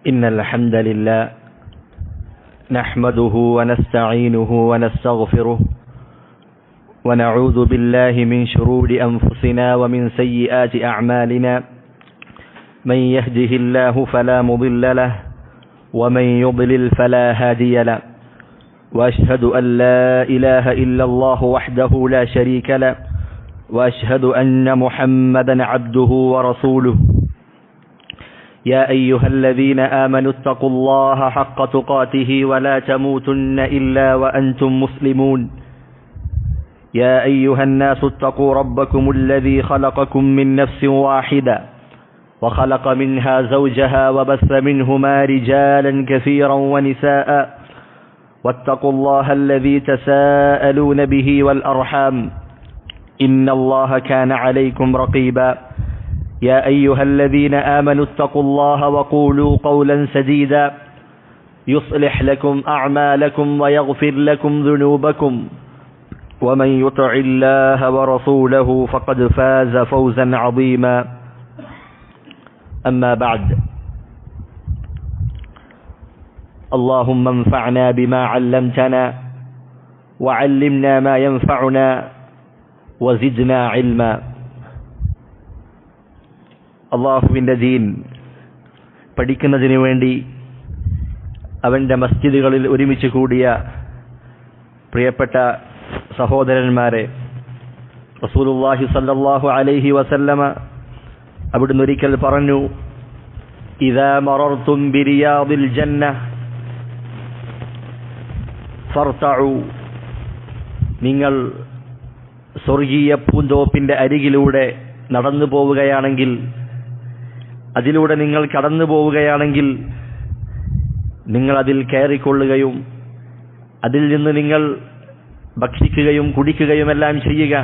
إن الحمد لله نحمده ونستعينه ونستغفره ونعوذ بالله من شرور أنفسنا ومن سيئات أعمالنا من يهده الله فلا مضل له ومن يضلل فلا هادي له وأشهد أن لا إله إلا الله وحده لا شريك له وأشهد أن محمدا عبده ورسوله يا أيها الذين آمنوا اتقوا الله حق تقاته ولا تموتن إلا وأنتم مسلمون يا أيها الناس اتقوا ربكم الذي خلقكم من نفس واحدة وخلق منها زوجها وبث منهما رجالا كثيرا ونساء واتقوا الله الذي تساءلون به والأرحام إن الله كان عليكم رقيبا يا أيها الذين آمنوا اتقوا الله وقولوا قولا سديدا يصلح لكم أعمالكم ويغفر لكم ذنوبكم ومن يطع الله ورسوله فقد فاز فوزا عظيما أما بعد اللهم انفعنا بما علمتنا وعلمنا ما ينفعنا وزدنا علما. അള്ളാഹുവിൻ്റെ ദീൻ പഠിക്കുന്നതിന് വേണ്ടി അവൻ്റെ മസ്ജിദുകളിൽ ഒരുമിച്ച് കൂടിയ പ്രിയപ്പെട്ട സഹോദരന്മാരെ, റസൂലുള്ളാഹി സ്വല്ലല്ലാഹു അലൈഹി വസല്ലമ അവിടുന്ന് ഒരിക്കൽ പറഞ്ഞു, ഇദാ മറർതും ബിരിയാദിൽ ജന്ന ഫർതഉ, നിങ്ങൾ സ്വർഗീയ പൂന്തോപ്പിൻ്റെ അരികിലൂടെ നടന്നു പോവുകയാണെങ്കിൽ, അതിലൂടെ നിങ്ങൾ കടന്നു പോവുകയാണെങ്കിൽ നിങ്ങൾ അതിൽ കയറിക്കൊള്ളുകയും അതിൽ നിന്ന് നിങ്ങൾ ഭക്ഷിക്കുകയും കുടിക്കുകയുമെല്ലാം ചെയ്യുക.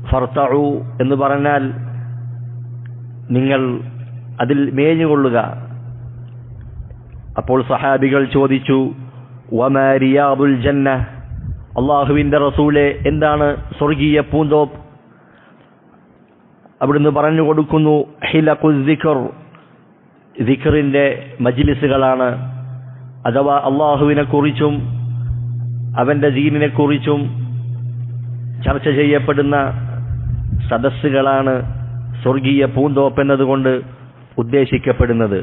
ഫർതഉ എന്ന് പറഞ്ഞാൽ നിങ്ങൾ അതിൽ മേഞ്ഞുകൊള്ളുക. അപ്പോൾ സഹാബികൾ ചോദിച്ചു, വമാ റിയാദുൽ ജന്ന, അള്ളാഹുവിൻ്റെ റസൂലെ, എന്താണ് സ്വർഗീയ പൂന്തോപ്പ്? അവിടുന്ന് പറഞ്ഞു കൊടുക്കുന്നു, ഹിലഖുൽ ദിക്ർ, ദിക്റിൻ്റെ മജ്ലിസുകളാണ്. അഥവാ അള്ളാഹുവിനെ കുറിച്ചും അവൻ്റെ ദീനിനെ കുറിച്ചും ചർച്ച ചെയ്യപ്പെടുന്ന സദസ്സുകളാണ് സ്വർഗീയ പൂന്തോപ്പ് എന്നതുകൊണ്ട് ഉദ്ദേശിക്കപ്പെടുന്നത്.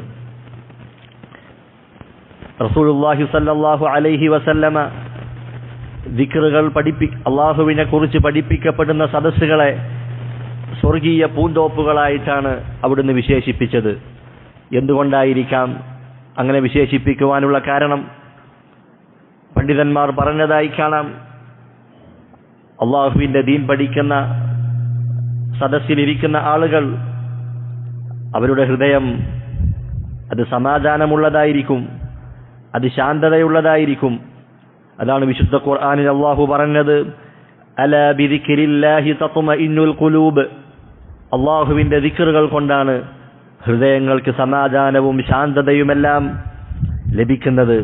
റസൂലുള്ളാഹി സ്വല്ലല്ലാഹു അലൈഹി വസല്ലമ ദിക്റുകൾ അള്ളാഹുവിനെ കുറിച്ച് പഠിപ്പിക്കപ്പെടുന്ന സദസ്സുകളെ സ്വർഗീയ പൂന്തോപ്പുകളായിട്ടാണ് അവിടുന്ന് വിശേഷിപ്പിച്ചത്. എന്തുകൊണ്ടായിരിക്കാം അങ്ങനെ വിശേഷിപ്പിക്കുവാനുള്ള കാരണം? പണ്ഡിതന്മാർ പറഞ്ഞതായി കാണാം, അള്ളാഹുവിൻ്റെ ദീൻ പഠിക്കുന്ന സദസ്സിലിരിക്കുന്ന ആളുകൾ, അവരുടെ ഹൃദയം അത് സമാധാനമുള്ളതായിരിക്കും, അത് ശാന്തതയുള്ളതായിരിക്കും. അതാണ് വിശുദ്ധ ഖുർആനിൽ അല്ലാഹു പറഞ്ഞത്, അലാ ബിദിക്രില്ലാഹി തത്മഇന്നുൽ ഖുലൂബ്, അല്ലാഹുവിൻ്റെ ദിക്റുകൾ കൊണ്ടാണ് ഹൃദയങ്ങൾക്ക് സമാധാനവും ശാന്തതയുമെല്ലാം ലഭിക്കുന്നത്.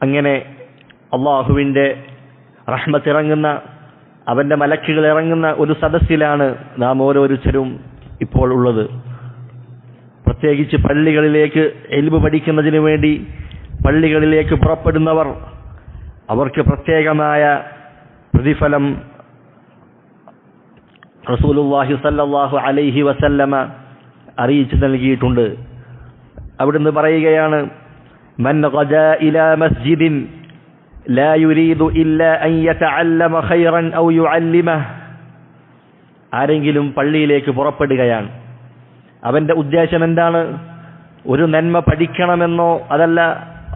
അങ്ങനെ അല്ലാഹുവിൻ്റെ റഹ്മത്ത് ഇറങ്ങുന്ന, അവൻ്റെ മലക്കുകൾ ഇറങ്ങുന്ന ഒരു സദസ്സിലാണ് നാം ഓരോരുത്തരും ഇപ്പോൾ ഉള്ളത്. പ്രത്യേകിച്ച് പള്ളികളിലേക്ക് ഇൽമു പഠിക്കുന്നതിന് വേണ്ടി പള്ളികളിലേക്ക് പുറപ്പെടുന്നവർ, അവർക്ക് പ്രത്യേകമായ പ്രതിഫലം റസൂലുള്ളാഹി സ്വല്ലല്ലാഹു അലൈഹി വസല്ലമ അറിയിച്ചു നൽകിയിട്ടുണ്ട്. അവിടുന്ന് പറയുകയാണ്, മൻ ഗദാ ഇലാ മസ്ജിദിൻ ലാ യുരീദു ഇല്ലാ അൻ യതഅല്ലമ ഖൈറൻ ഔ യുഅല്ലിമഹ്, ആരെങ്കിലും പള്ളിയിലേക്ക് പുറപ്പെടുകയാണ്, അവൻ്റെ ഉദ്ദേശം എന്താണ്? ഒരു നന്മ പഠിക്കണമെന്നോ അതല്ല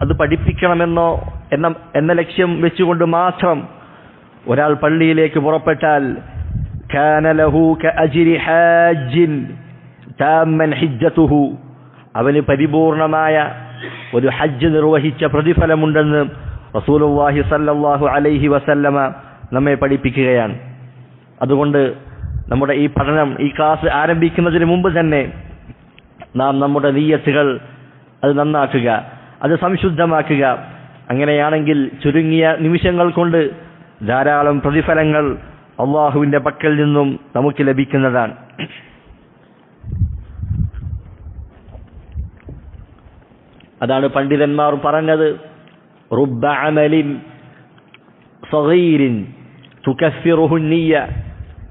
അത് പഠിപ്പിക്കണമെന്നോ എന്ന ലക്ഷ്യം വെച്ചുകൊണ്ട് മാത്രം ഒരാൾ പള്ളിയിലേക്ക് പുറപ്പെട്ടാൽ, കാന ലഹു കഅജ്രി ഹാജിൻ താമ്മൻ ഹിജ്ജതുഹു, അവന് പരിപൂർണമായ ഒരു ഹജ്ജ് നിർവഹിച്ച പ്രതിഫലമുണ്ടെന്ന് റസൂലുള്ളാഹി സ്വല്ലല്ലാഹു അലൈഹി വസല്ലമ നമ്മെ പഠിപ്പിക്കുകയാണ്. അതുകൊണ്ട് നമ്മുടെ ഈ പഠനം, ഈ ക്ലാസ് ആരംഭിക്കുന്നതിന് മുമ്പ് തന്നെ നാം നമ്മുടെ നിയ്യത്തുകൾ അത് നന്നാക്കുക, അത് സംശുദ്ധമാക്കുക. അങ്ങനെയാണെങ്കിൽ ചുരുങ്ങിയ നിമിഷങ്ങൾ കൊണ്ട് ധാരാളം പ്രതിഫലങ്ങൾ അള്ളാഹുവിന്റെ പക്കൽ നിന്നും നമുക്ക് ലഭിക്കുന്നതാണ്. അതാണ് പണ്ഡിതന്മാർ പറഞ്ഞത്, റുബ്ബ അമലിൻ സഗീരിൻ തുകഫിറുഹു നിയ്യ.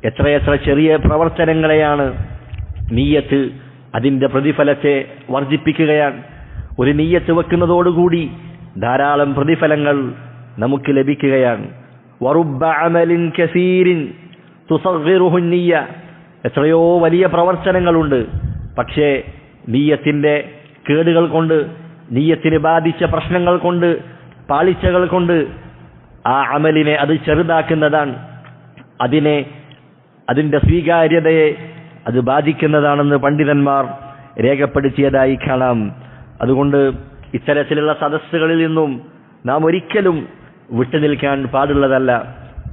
എത്രയെത്ര ചെറിയ പ്രവർത്തനങ്ങളെയാണ് നിയ്യത്ത് അതിന്റെ പ്രതിഫലത്തെ വർദ്ധിപ്പിക്കുകയാണ്. ഒരു നിയ്യത്ത് വെക്കുന്നതോടുകൂടി ധാരാളം പ്രതിഫലങ്ങൾ നമുക്ക് ലഭിക്കുകയാണ്. വറുബ്ബ അമലിൻ കസീരിൻ തുസഗ്ഗിറുഹു നിയ്യ. എത്രയോ വലിയ പ്രവർത്തനങ്ങളുണ്ട്, പക്ഷേ നിയ്യത്തിന്റെ കേടുകൾ കൊണ്ട്, നിയ്യത്തിന് ബാധിച്ച പ്രശ്നങ്ങൾ കൊണ്ട്, പാളിച്ചകൾ കൊണ്ട് ആ അമലിനെ അത് ചെറുതാക്കുന്നതാണ്, അതിന്റെ സ്വീകാര്യതയെ അത് ബാധിക്കുന്നതാണെന്ന് പണ്ഡിതന്മാർ രേഖപ്പെടുത്തിയതായി കാണാം. അതുകൊണ്ട് ഇത്തരത്തിലുള്ള സദസ്സുകളിൽ നിന്നും നാം ഒരിക്കലും വിട്ടുനിൽക്കാൻ പാടുള്ളതല്ല.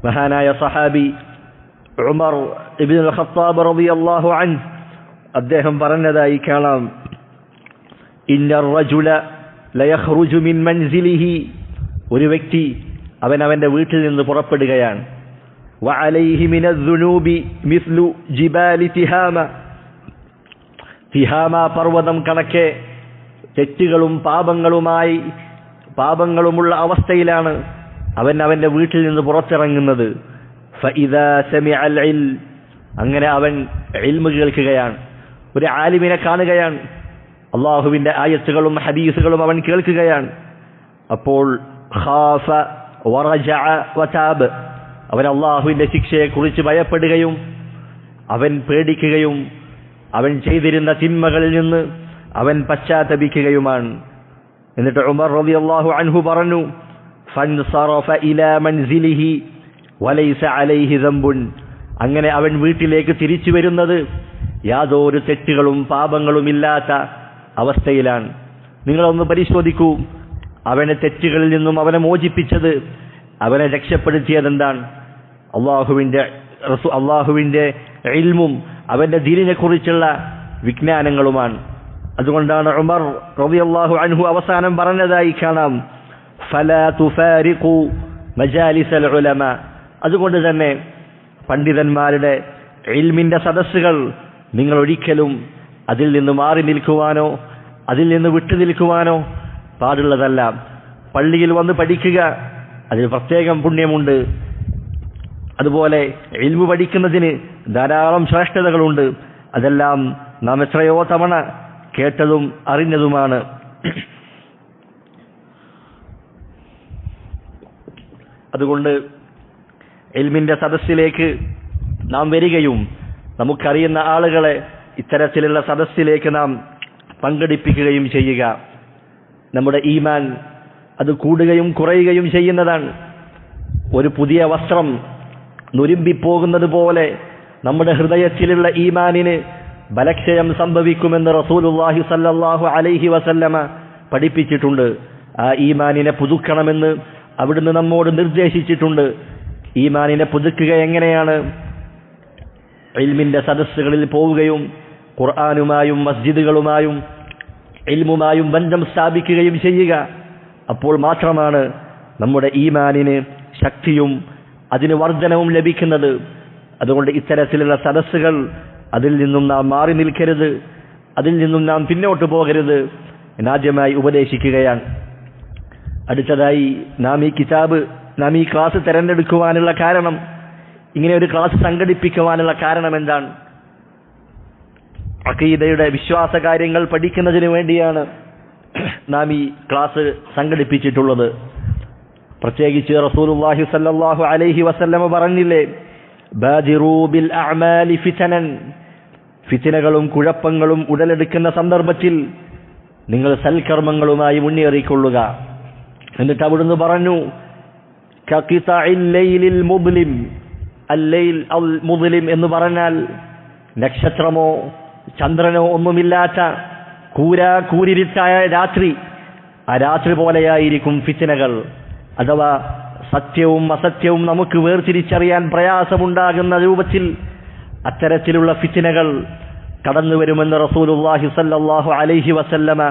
മഹാനായ സഹാബി ഉമർ ഇബ്നുൽ ഖത്താബ് റളിയല്ലാഹു അൻഹു അദ്ദേഹം പറഞ്ഞതായി കാണാം, ഇന്നർ റജുല ലയഖ്റുജു മിൻ മൻസിലിഹി. ഒരു വ്യക്തി അവന്റെ വീട്ടിൽ നിന്ന് പുറപ്പെടുകയാണ്. വഅലൈഹി മിനദ്ദുനൂബി മിസ്ലു ജിബാലി തിഹാമ. തിഹാമ പർവ്വതം കണക്കെ തെറ്റുകളും പാപങ്ങളുമുള്ള അവസ്ഥയിലാണ് അവന്റെ വീട്ടിൽ നിന്ന് പുറത്തിറങ്ങുന്നത്. ഫഇദാ സമിഅൽ ഇൽം. അങ്ങനെ അവൻ ഇൽമ് കേൾക്കുകയാണ്, ഒരു ആലിമിനെ കാണുകയാണ്, അള്ളാഹുവിന്റെ ആയത്തുകളും ഹദീസുകളും അവൻ കേൾക്കുകയാണ്. അപ്പോൾ ഖാഫ വറജഅ വതാബ്. അവൻ അള്ളാഹുവിന്റെ ശിക്ഷയെക്കുറിച്ച് ഭയപ്പെടുകയും അവൻ പേടിക്കുകയും അവൻ ചെയ്തിരുന്ന തിന്മകളിൽ നിന്ന് അവൻ പശ്ചാത്തപിക്കുകയുമാണ്. എന്നിട്ട് ഉമർ റളിയല്ലാഹു അൻഹു പറഞ്ഞു, ഫൻസറഫ ഇലാ മൻസിലിഹി വലൈസ അലൈഹി ദംബുൻ. അങ്ങനെ അവൻ വീട്ടിലേക്ക് തിരിച്ചു വരുന്നത് യാതൊരു തെറ്റുകളും പാപങ്ങളും ഇല്ലാത്ത അവസ്ഥയിലാണ്. നിങ്ങളൊന്ന് പരിശോധിക്കൂ, അവനെ തെറ്റുകളിൽ നിന്നും അവനെ മോചിപ്പിച്ചത്, അവനെ രക്ഷപ്പെടുത്തിയതെന്താണ്? അള്ളാഹുവിന്റെ ഇൽമും അവന്റെ ദീനിനെ കുറിച്ചുള്ള വിജ്ഞാനങ്ങളുമാണ്. അതുകൊണ്ടാണ് ഉമർ റളിയല്ലാഹു അൻഹു അവസാനം പറഞ്ഞതായി കാണാം, ഫലാ തുഫാരിഖു മജാലിസൽ ഉലമ. അതുകൊണ്ട് തന്നെ പണ്ഡിതന്മാരുടെ ഇൽമിന്റെ സദസ്സുകൾ നിങ്ങൾ ഒരിക്കലും അതിൽ നിന്ന് മാറി നിൽക്കുവാനോ അതിൽ നിന്ന് വിട്ടു നിൽക്കുവാനോ പാടുള്ളതല്ല. പള്ളിയിൽ വന്ന് പഠിക്കുക, അതിന് പ്രത്യേകം പുണ്യമുണ്ട്. അതുപോലെ ഇൽമു പഠിക്കുന്നതിന് ധാരാളം ശ്രേഷ്ഠതകളുണ്ട്. അതെല്ലാം നാം എത്രയോ തവണ കേട്ടതും അറിഞ്ഞതുമാണ്. അതുകൊണ്ട് ഇൽമിന്റെ സദസ്സിലേക്ക് നാം വരികയും നമുക്കറിയുന്ന ആളുകളെ ഇത്തരത്തിലുള്ള സദസ്സിലേക്ക് നാം പങ്കെടുപ്പിക്കുകയും ചെയ്യുക. നമ്മുടെ ഈമാൻ അത് കൂടുകയും കുറയുകയും ചെയ്യുന്നതാണ്. ഒരു പുതിയ വസ്ത്രം നുരുമ്പിപ്പോകുന്നത് പോലെ നമ്മുടെ ഹൃദയത്തിലുള്ള ഈമാനിന് ബലക്ഷയം സംഭവിക്കുമെന്ന് റസൂലുള്ളാഹി സ്വല്ലല്ലാഹു അലൈഹി വസല്ലമ പഠിപ്പിച്ചിട്ടുണ്ട്. ആ ഈമാനിനെ പുതുക്കണമെന്ന് അവിടുന്ന് നമ്മോട് നിർദ്ദേശിച്ചിട്ടുണ്ട്. ഈമാനിനെ പുതുക്കുക എങ്ങനെയാണ്? ഇൽമിന്റെ സദസ്സുകളിൽ പോവുകയും ഖുർആനുമായും മസ്ജിദുകളുമായും ഇൽമുമായും ബന്ധം സ്ഥാപിക്കുകയും ചെയ്യുക. അപ്പോൾ മാത്രമാണ് നമ്മുടെ ഈമാനിന് ശക്തിയും അതിന് വർധനവും ലഭിക്കുന്നത്. അതുകൊണ്ട് ഇത്തരത്തിലുള്ള സദസ്സുകൾ, അതിൽ നിന്നും നാം മാറി നിൽക്കരുത്, അതിൽ നിന്നും നാം പിന്നോട്ട് പോകരുത് എന്നാദ്യമായി ഉപദേശിക്കുകയാണ്. അടുത്തതായി നാം ഈ ക്ലാസ് തിരഞ്ഞെടുക്കുവാനുള്ള കാരണം, ഇങ്ങനെ ഒരു ക്ലാസ് സംഘടിപ്പിക്കുവാനുള്ള കാരണം എന്താണ്? അഖീദയുടെ വിശ്വാസ കാര്യങ്ങൾ പഠിക്കുന്നതിന് വേണ്ടിയാണ് നാം ഈ ക്ലാസ് സംഘടിപ്പിച്ചിട്ടുള്ളത്. പ്രത്യേകിച്ച് റസൂലുള്ളാഹി സ്വല്ലല്ലാഹു അലൈഹി വസല്ലമ പറഞ്ഞില്ലേ, ബാദിറൂ ബിൽ അഅമാലി ഫിതനൻ. ഫിത്നകളും കുഴപ്പങ്ങളും ഉടലെടുക്കുന്ന സന്ദർഭത്തിൽ നിങ്ങൾ സൽക്കർമ്മങ്ങളുമായി മുന്നേറിക്കൊള്ളുക. എന്നിട്ട് അവിടുന്ന് പറഞ്ഞു, കഖിതഇൽ ലൈലിൽ മുദ്ലിം. അൽ-ലൈൽ അൽ മുദ്ലിം എന്ന് പറഞ്ഞാൽ നക്ഷത്രമോ ചന്ദ്രനോ ഒന്നുമില്ലാത്ത കൂരിരുട്ടായ രാത്രി. ആ രാത്രി പോലെയായിരിക്കും ഫിത്നകൾ. അഥവാ സത്യവും അസത്യവും നമുക്ക് വേർതിരിച്ചറിയാൻ പ്രയാസമുണ്ടാകുന്ന രൂപത്തിൽ അത്തരത്തിലുള്ള ഫിത്നകൾ കടന്നു വരുമെന്ന് റസൂലുള്ളാഹി സ്വല്ലല്ലാഹു അലൈഹി വസല്ലമ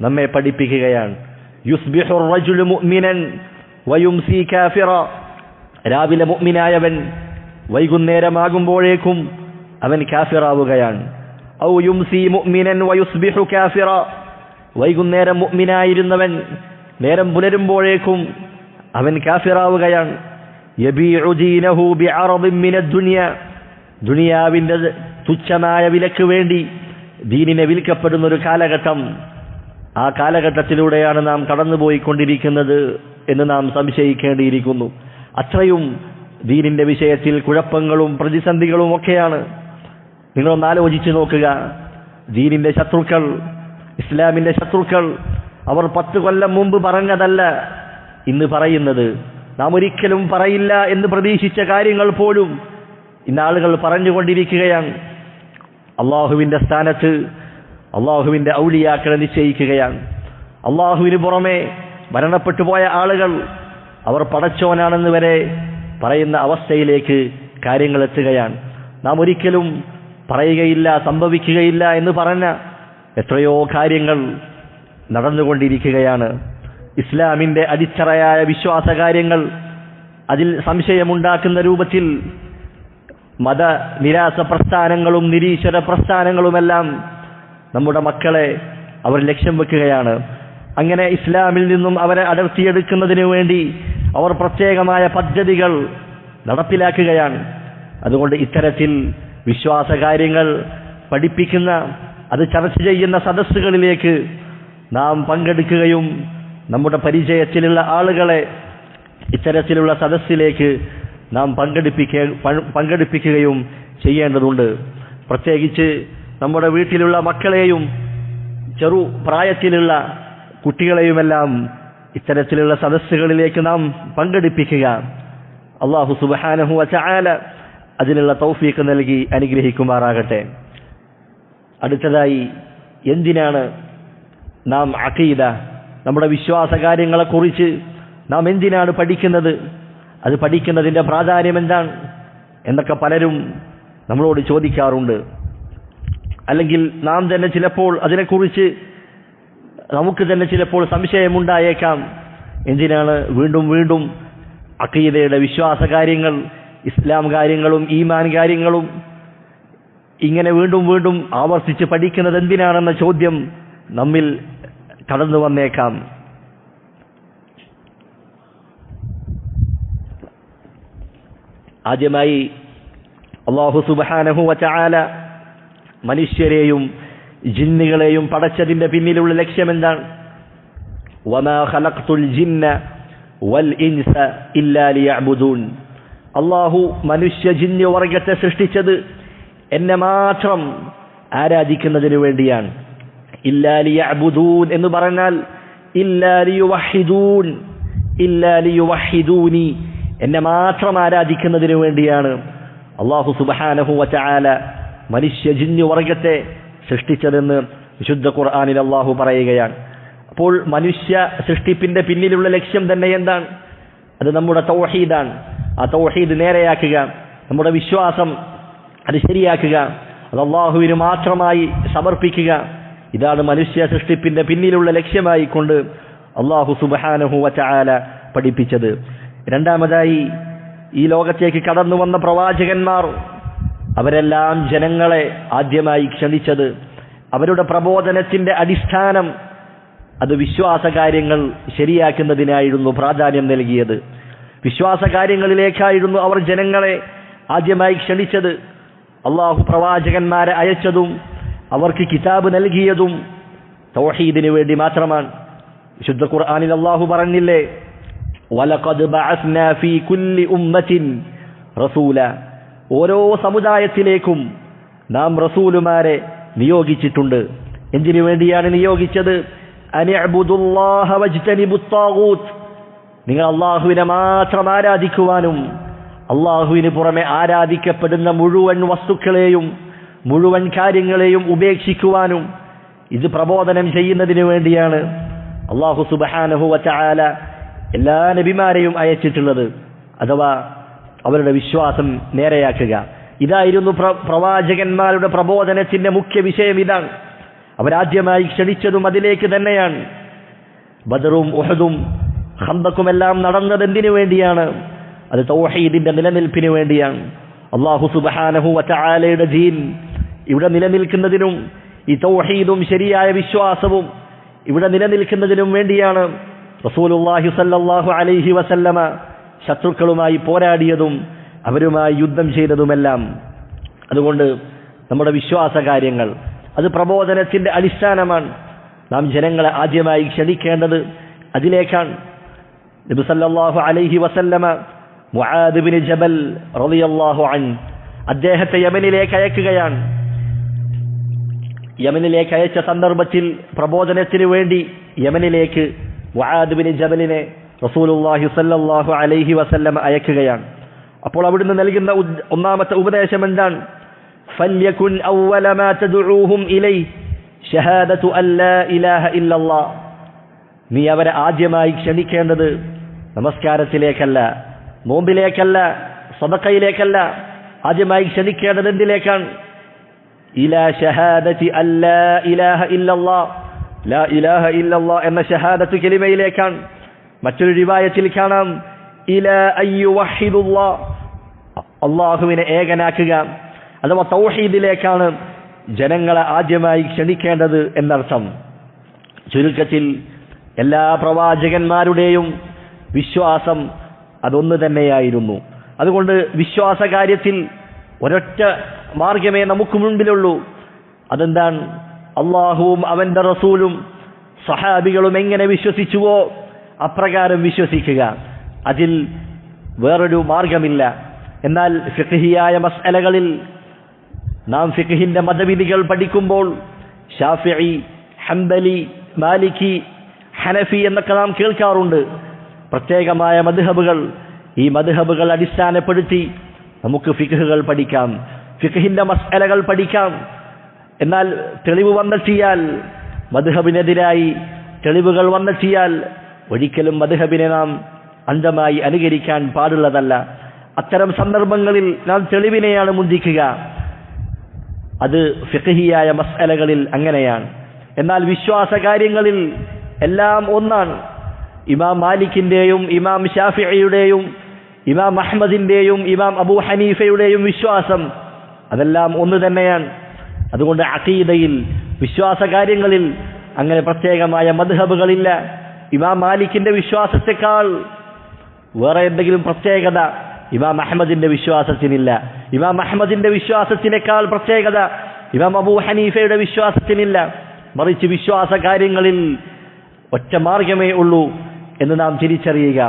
നമ്മെ പഠിപ്പിക്കുകയാണ്. യുസ്ബിഹു റജുലു മുഅ്മിനൻ വയുംസി കാഫിറ. രാവിലെ മുഅ്മിനായവൻ വൈകുന്നേരമാകുമ്പോഴേക്കും അവൻ കാഫിറാവുകയാണ്. ഔ യുംസി മുഅ്മിനൻ വയുസ്ബിഹു കാഫിറ, വൈകുന്നേരം മുഅ്മിനായിരുന്നവൻ നേരം പുലരുമ്പോഴേക്കും അവൻ കാഫിറാവുകയാണ്. യബീഉ ദീനഹു ബിഅറദിൻ മിനദ് ദുനിയ, ദുനിയാവിൻ്റെ തുച്ഛമായ വിലക്ക് വേണ്ടി ദീനിനെ വിൽക്കപ്പെടുന്ന ഒരു കാലഘട്ടം, ആ കാലഘട്ടത്തിലൂടെയാണ് നാം കടന്നുപോയിക്കൊണ്ടിരിക്കുന്നത് എന്ന് നാം സംശയിക്കേണ്ടിയിരിക്കുന്നു. അത്രയും ദീനിൻ്റെ വിഷയത്തിൽ കുഴപ്പങ്ങളും പ്രതിസന്ധികളും ഒക്കെയാണ്. നിങ്ങളൊന്ന് ആലോചിച്ച് നോക്കുക. ദീനിൻ്റെ ശത്രുക്കൾ, ഇസ്ലാമിൻ്റെ ശത്രുക്കൾ, അവർ 10 കൊല്ലം മുമ്പ് പറഞ്ഞതല്ല ഇന്ന് പറയുന്നത്. നാം ഒരിക്കലും പറയില്ല എന്ന് പ്രതീക്ഷിച്ച കാര്യങ്ങൾ പോലും ഇന്ന് ആളുകൾ പറഞ്ഞുകൊണ്ടിരിക്കുകയാണ്. അള്ളാഹുവിൻ്റെ സ്ഥാനത്ത് അള്ളാഹുവിൻ്റെ ഔലിയാക്കളെ നിശ്ചയിക്കുകയാണ്. അള്ളാഹുവിന് പുറമെ മരണപ്പെട്ടു പോയ ആളുകൾ അവർ പടച്ചോനാണെന്ന് വരെ പറയുന്ന അവസ്ഥയിലേക്ക് കാര്യങ്ങൾ എത്തുകയാണ്. നാം ഒരിക്കലും പറയുകയില്ല, സംഭവിക്കുകയില്ല എന്ന് പറഞ്ഞ എത്രയോ കാര്യങ്ങൾ നടന്നുകൊണ്ടിരിക്കുകയാണ്. ഇസ്ലാമിൻ്റെ അടിത്തറയായ വിശ്വാസകാര്യങ്ങൾ അതിൽ സംശയമുണ്ടാക്കുന്ന രൂപത്തിൽ മതനിരാസ പ്രസ്ഥാനങ്ങളും നിരീശ്വര പ്രസ്ഥാനങ്ങളുമെല്ലാം നമ്മുടെ മക്കളെ അവർ ലക്ഷ്യം വെക്കുകയാണ്. അങ്ങനെ ഇസ്ലാമിൽ നിന്നും അവരെ അടർത്തിയെടുക്കുന്നതിനു വേണ്ടി അവർ പ്രത്യേകമായ പദ്ധതികൾ നടപ്പിലാക്കുകയാണ്. അതുകൊണ്ട് ഇത്തരത്തിൽ വിശ്വാസകാര്യങ്ങൾ പഠിപ്പിക്കുന്ന, അത് ചർച്ച ചെയ്യുന്ന സദസ്സുകളിലേക്ക് നാം പങ്കെടുക്കുകയും നമ്മുടെ പരിചയത്തിലുള്ള ആളുകളെ ഇത്തരത്തിലുള്ള സദസ്സിലേക്ക് നാം പങ്കെടുപ്പിക്കുകയും ചെയ്യേണ്ടതുണ്ട്. പ്രത്യേകിച്ച് നമ്മുടെ വീട്ടിലുള്ള മക്കളെയും ചെറു പ്രായത്തിലുള്ള കുട്ടികളെയുമെല്ലാം ഇത്തരത്തിലുള്ള സദസ്സുകളിലേക്ക് നാം പങ്കെടുപ്പിക്കുക. അല്ലാഹു സുബ്ഹാനഹു വ തആല അതിനുള്ള തൗഫീഖ് നൽകി അനുഗ്രഹിക്കുമാറാകട്ടെ. അടുത്തതായി, എന്തിനാണ് നാം അഖീദ, നമ്മുടെ വിശ്വാസകാര്യങ്ങളെക്കുറിച്ച് നാം എന്തിനാണ് പഠിക്കുന്നത്, അത് പഠിക്കുന്നതിൻ്റെ പ്രാധാന്യം എന്താണ് എന്നൊക്കെ പലരും നമ്മളോട് ചോദിക്കാറുണ്ട്. അല്ലെങ്കിൽ നാം തന്നെ ചിലപ്പോൾ അതിനെക്കുറിച്ച് നമുക്ക് തന്നെ ചിലപ്പോൾ സംശയമുണ്ടായേക്കാം. എന്തിനാണ് വീണ്ടും വീണ്ടും അഖീദയുടെ വിശ്വാസകാര്യങ്ങൾ, ഇസ്ലാം കാര്യങ്ങളും ഈമാൻ കാര്യങ്ങളും ഇങ്ങനെ വീണ്ടും വീണ്ടും ആവർത്തിച്ച് പഠിക്കുന്നത് എന്തിനാണെന്ന ചോദ്യം നമ്മിൽ കടന്നു വന്നേക്കാം. ആദ്യമായി അല്ലാഹു സുബ്ഹാനഹു വ തആല മനുഷ്യരെയും ജിന്നുകളെയും പടച്ചതിന്റെ പിന്നിലുള്ള ലക്ഷ്യം എന്താണ്? വമാ ഖലഖ്തുൽ ജിന്ന വൽ ഇൻസ ഇല്ലാ ലിയഅ്ബുദൂൻ. അല്ലാഹു മനുഷ്യ ജിന്ന് വർഗത്തെ സൃഷ്ടിച്ചത് എന്നെ മാത്രം ആരാധിക്കുന്നതിനു വേണ്ടിയാണ്. ഇല്ലാ ലിയഅ്ബുദൂൻ എന്ന് പറഞ്ഞാൽ ഇല്ലാ ലിയുവഹിദൂൻ, ഇല്ലാ ലിയുവഹിദൂനി, എന്നെ മാത്രം ആരാധിക്കുന്നതിനു വേണ്ടിയാണ് അല്ലാഹു സുബ്ഹാനഹു വ തആല മനുഷ്യ ജിന്ന് വർഗത്തെ സൃഷ്ടിച്ചതെന്ന് വിശുദ്ധ ഖുർആനിൽ അല്ലാഹു പറയുകയാണ്. അപ്പോൾ മനുഷ്യ സൃഷ്ടിപ്പിന്റെ പിന്നിലുള്ള ലക്ഷ്യം തന്നെ എന്താണ്? അത് നമ്മുടെ തൗഹീദാണ്. ആ തൗഹീദ് നേരെയാക്കുക, നമ്മുടെ വിശ്വാസം അത് ശരിയാക്കുക, അത് അല്ലാഹുവിന് മാത്രമായി സമർപ്പിക്കുക. ഇതാണ് മനുഷ്യ സൃഷ്ടിപ്പിന്റെ പിന്നിലുള്ള ലക്ഷ്യമായി കൊണ്ട് അല്ലാഹു സുബ്ഹാനഹു വ തആല പഠിപ്പിച്ചത്. രണ്ടാമതായി, ഈ ലോകത്തേക്ക് കടന്നു വന്ന പ്രവാചകന്മാർ അവരെല്ലാം ജനങ്ങളെ ആദ്യമായി ക്ഷണിച്ചത്, അവരുടെ പ്രബോധനത്തിന്റെ അടിസ്ഥാനം അത് വിശ്വാസകാര്യങ്ങൾ ശരിയാക്കുന്നതിനായിരുന്നു പ്രാധാന്യം നൽകിയത്. വിശ്വാസകാര്യങ്ങളിലേക്കായിരുന്നു അവർ ജനങ്ങളെ ആദ്യമായി ക്ഷണിച്ചത്. അള്ളാഹു പ്രവാചകന്മാരെ അയച്ചതും അവർക്ക് കിതാബ് നൽകിയതും തൗഹീദിന് വേണ്ടി മാത്രമാണ്. വിശുദ്ധ ഖുർആനിൽ അള്ളാഹു പറഞ്ഞില്ലേ, വലഖദ് ബഅസ്നാ ഫീ കുല്ലി ഉമ്മത്തിൻ റസൂല, ഓരോ സമുദായത്തിലേക്കും നാം റസൂലുമാരെ നിയോഗിച്ചിട്ടുണ്ട്. എന്തിനു വേണ്ടിയാണ് നിയോഗിച്ചത്? അനിഅ്ബുദുല്ലാഹ വജ്തനിബുത് താഗൂത്ത്, നിങ്ങൾ അള്ളാഹുവിനെ മാത്രം ആരാധിക്കുവാനും അള്ളാഹുവിന് പുറമെ ആരാധിക്കപ്പെടുന്ന മുഴുവൻ വസ്തുക്കളെയും മുഴുവൻ കാര്യങ്ങളെയും ഉപേക്ഷിക്കുവാനും ഇത് പ്രബോധനം ചെയ്യുന്നതിന് വേണ്ടിയാണ് അല്ലാഹു സുബ്ഹാനഹു വ തആല എല്ലാ നബിമാരെയും അയച്ചിട്ടുള്ളത്. അഥവാ അവരുടെ വിശ്വാസം നേരെയാക്കുക. ഇതായിരുന്നു പ്രവാചകന്മാരുടെ പ്രബോധനത്തിന്റെ മുഖ്യ വിഷയം. ഇതാണ് അവരാദ്യമായി ക്ഷണിച്ചതും അതിലേക്ക് തന്നെയാണ്. ബദറും ഉഹദും ഖന്തഖുമെല്ലാം നടന്നത് എന്തിനു വേണ്ടിയാണ്? അത് തൗഹീദിന്റെ നിലനിൽപ്പിന് വേണ്ടിയാണ്. അല്ലാഹു സുബ്ഹാനഹു വ തആലയുടെ ദീൻ ഇവിടെ നിലനിൽക്കുന്നതിനും ഈ തൗഹീദും ശരിയായ വിശ്വാസവും ഇവിടെ നിലനിൽക്കുന്നതിനും വേണ്ടിയാണ് റസൂലുള്ളാഹി സ്വല്ലല്ലാഹു അലൈഹി വസല്ലമ ശത്രുക്കളുമായി പോരാടിയതും അവരുമായി യുദ്ധം ചെയ്തതുമെല്ലാം. അതുകൊണ്ട് നമ്മുടെ വിശ്വാസ കാര്യങ്ങൾ അത് പ്രബോധനത്തിന്റെ അടിസ്ഥാനമാണ്. നാം ജനങ്ങളെ ആദ്യമായി ക്ഷണിക്കേണ്ടത് അതിലേക്കാണ്. നബി സല്ലല്ലാഹു അലൈഹി വസല്ലമ മുആദ് ഇബ്നു ജബൽ റളിയല്ലാഹു അൻഹു അദ്ദേഹത്തെ യമനിലേക്ക് അയക്കുകയാണ്. യമനിലേക്ക് അയച്ച സന്ദർഭത്തിൽ പ്രബോധനത്തിന് വേണ്ടി യമനിലേക്ക് മുആദ് ഇബ്നു ജബലിനെ റസൂലുള്ളാഹി സ്വല്ലല്ലാഹു അലൈഹി വസല്ലമ അയക്കുകയാണ്. അപ്പോൾ അവിടുന്ന് നൽകുന്ന ഒന്നാമത്തെ ഉപദേശം എന്താണ്? ഫല്യകുൻ അവ്വല മാ തദ്ഉഹും ഇലൈഹി ഷഹാദതു അല്ലാ ഇലാഹ ഇല്ലല്ലാഹ്. നീ അവരെ ആദ്യമായി ക്ഷണിക്കേണ്ടത് നമസ്കാരത്തിലേക്കല്ല, നോമ്പിലേക്കല്ല, സദഖയിലേക്കല്ല. ആദ്യമായി ക്ഷണിക്കേണ്ടത് എന്തിലേക്കാണ്? ഇലാ ഷഹാദതി അല്ലാ ഇലാഹ ഇല്ലല്ലാഹ്, ലാ ഇലാഹ ഇല്ലല്ലാഹ് എന്ന ഷഹാദത്ത് കലിമയിലേക്കാണ്. മറ്റൊരു റിവായത്തിൽ കാണാം ഇലാ അയ്യുവഹിദുല്ലാഹ്, അല്ലാഹുവിനെ ഏകനാക്കുക അഥവാ തൗഹീദിലേക്കാണ് ജനങ്ങളെ ആദ്യമായി ക്ഷണിക്കേണ്ടത് എന്നർത്ഥം. ചുരുക്കത്തിൽ എല്ലാ പ്രവാചകന്മാരുടെയും വിശ്വാസം അതൊന്നു തന്നെയായിരുന്നു. അതുകൊണ്ട് വിശ്വാസ കാര്യത്തിൽ ഒരൊറ്റ മാർഗമേ നമുക്ക് മുൻപിലുള്ളൂ. അതെന്താണ്? അള്ളാഹുവും അവന്റെ റസൂലും സഹാബികളും എങ്ങനെ വിശ്വസിച്ചുവോ അപ്രകാരം വിശ്വസിക്കുക. അതിൽ വേറൊരു മാർഗമില്ല. എന്നാൽ ഫിഖ്ഹിയായ മസ്അലകളിൽ നാം ഫിഖ്ഹിന്റെ മതവിധികൾ പഠിക്കുമ്പോൾ ഷാഫിഈ, ഹംബലി, മാലിക്കി, ഹനഫി എന്നൊക്കെ നാം കേൾക്കാറുണ്ട്. പ്രത്യേകമായ മദ്ഹബുകൾ. ഈ മദ്ഹബുകൾ അടിസ്ഥാനപ്പെടുത്തി നമുക്ക് ഫിഖ്ഹുകൾ പഠിക്കാം, ഫിഖ്ഹിന്റെ മസ്അലകൾ പഠിക്കാം. എന്നാൽ തെളിവ് വന്നെത്തിയാൽ, മദ്ഹബിനെതിരായി തെളിവുകൾ വന്നെത്തിയാൽ ഒരിക്കലും മദ്ഹബിനെ നാം അന്ധമായി അനുകരിക്കാൻ പാടുള്ളതല്ല. അത്തരം സന്ദർഭങ്ങളിൽ നാം തെളിവിനെയാണ് മുന്തിക്കുക. അത് ഫിഖ്ഹിയായ മസ്അലകളിൽ അങ്ങനെയാണ്. എന്നാൽ വിശ്വാസ കാര്യങ്ങളിൽ എല്ലാം ഒന്നാണ്. ഇമാം മാലിക്കിന്റെയും ഇമാം ഷാഫിഈയുടെയും ഇമാം അഹ്മദിന്റെയും ഇമാം അബൂ ഹനീഫയുടെയും വിശ്വാസം അതെല്ലാം ഒന്ന് തന്നെയാണ്. അതുകൊണ്ട് അഖീദയിൽ, വിശ്വാസ കാര്യങ്ങളിൽ അങ്ങനെ പ്രത്യേകമായ മദ്ഹബുകളില്ല. ഇമാം മാലിക്കിന്റെ വിശ്വാസത്തെക്കാൾ വേറെ എന്തെങ്കിലും പ്രത്യേകത ഇമാം അഹ്മദിന്റെ വിശ്വാസത്തിനില്ല. ഇമാം അഹ്മദിന്റെ വിശ്വാസത്തിനേക്കാൾ പ്രത്യേകത ഇമാം അബൂ ഹനീഫയുടെ വിശ്വാസത്തിനില്ല. മറിച്ച് വിശ്വാസ കാര്യങ്ങളിൽ ഒറ്റ മാർഗമേ ഉള്ളൂ എന്ന് നാം തിരിച്ചറിയുക.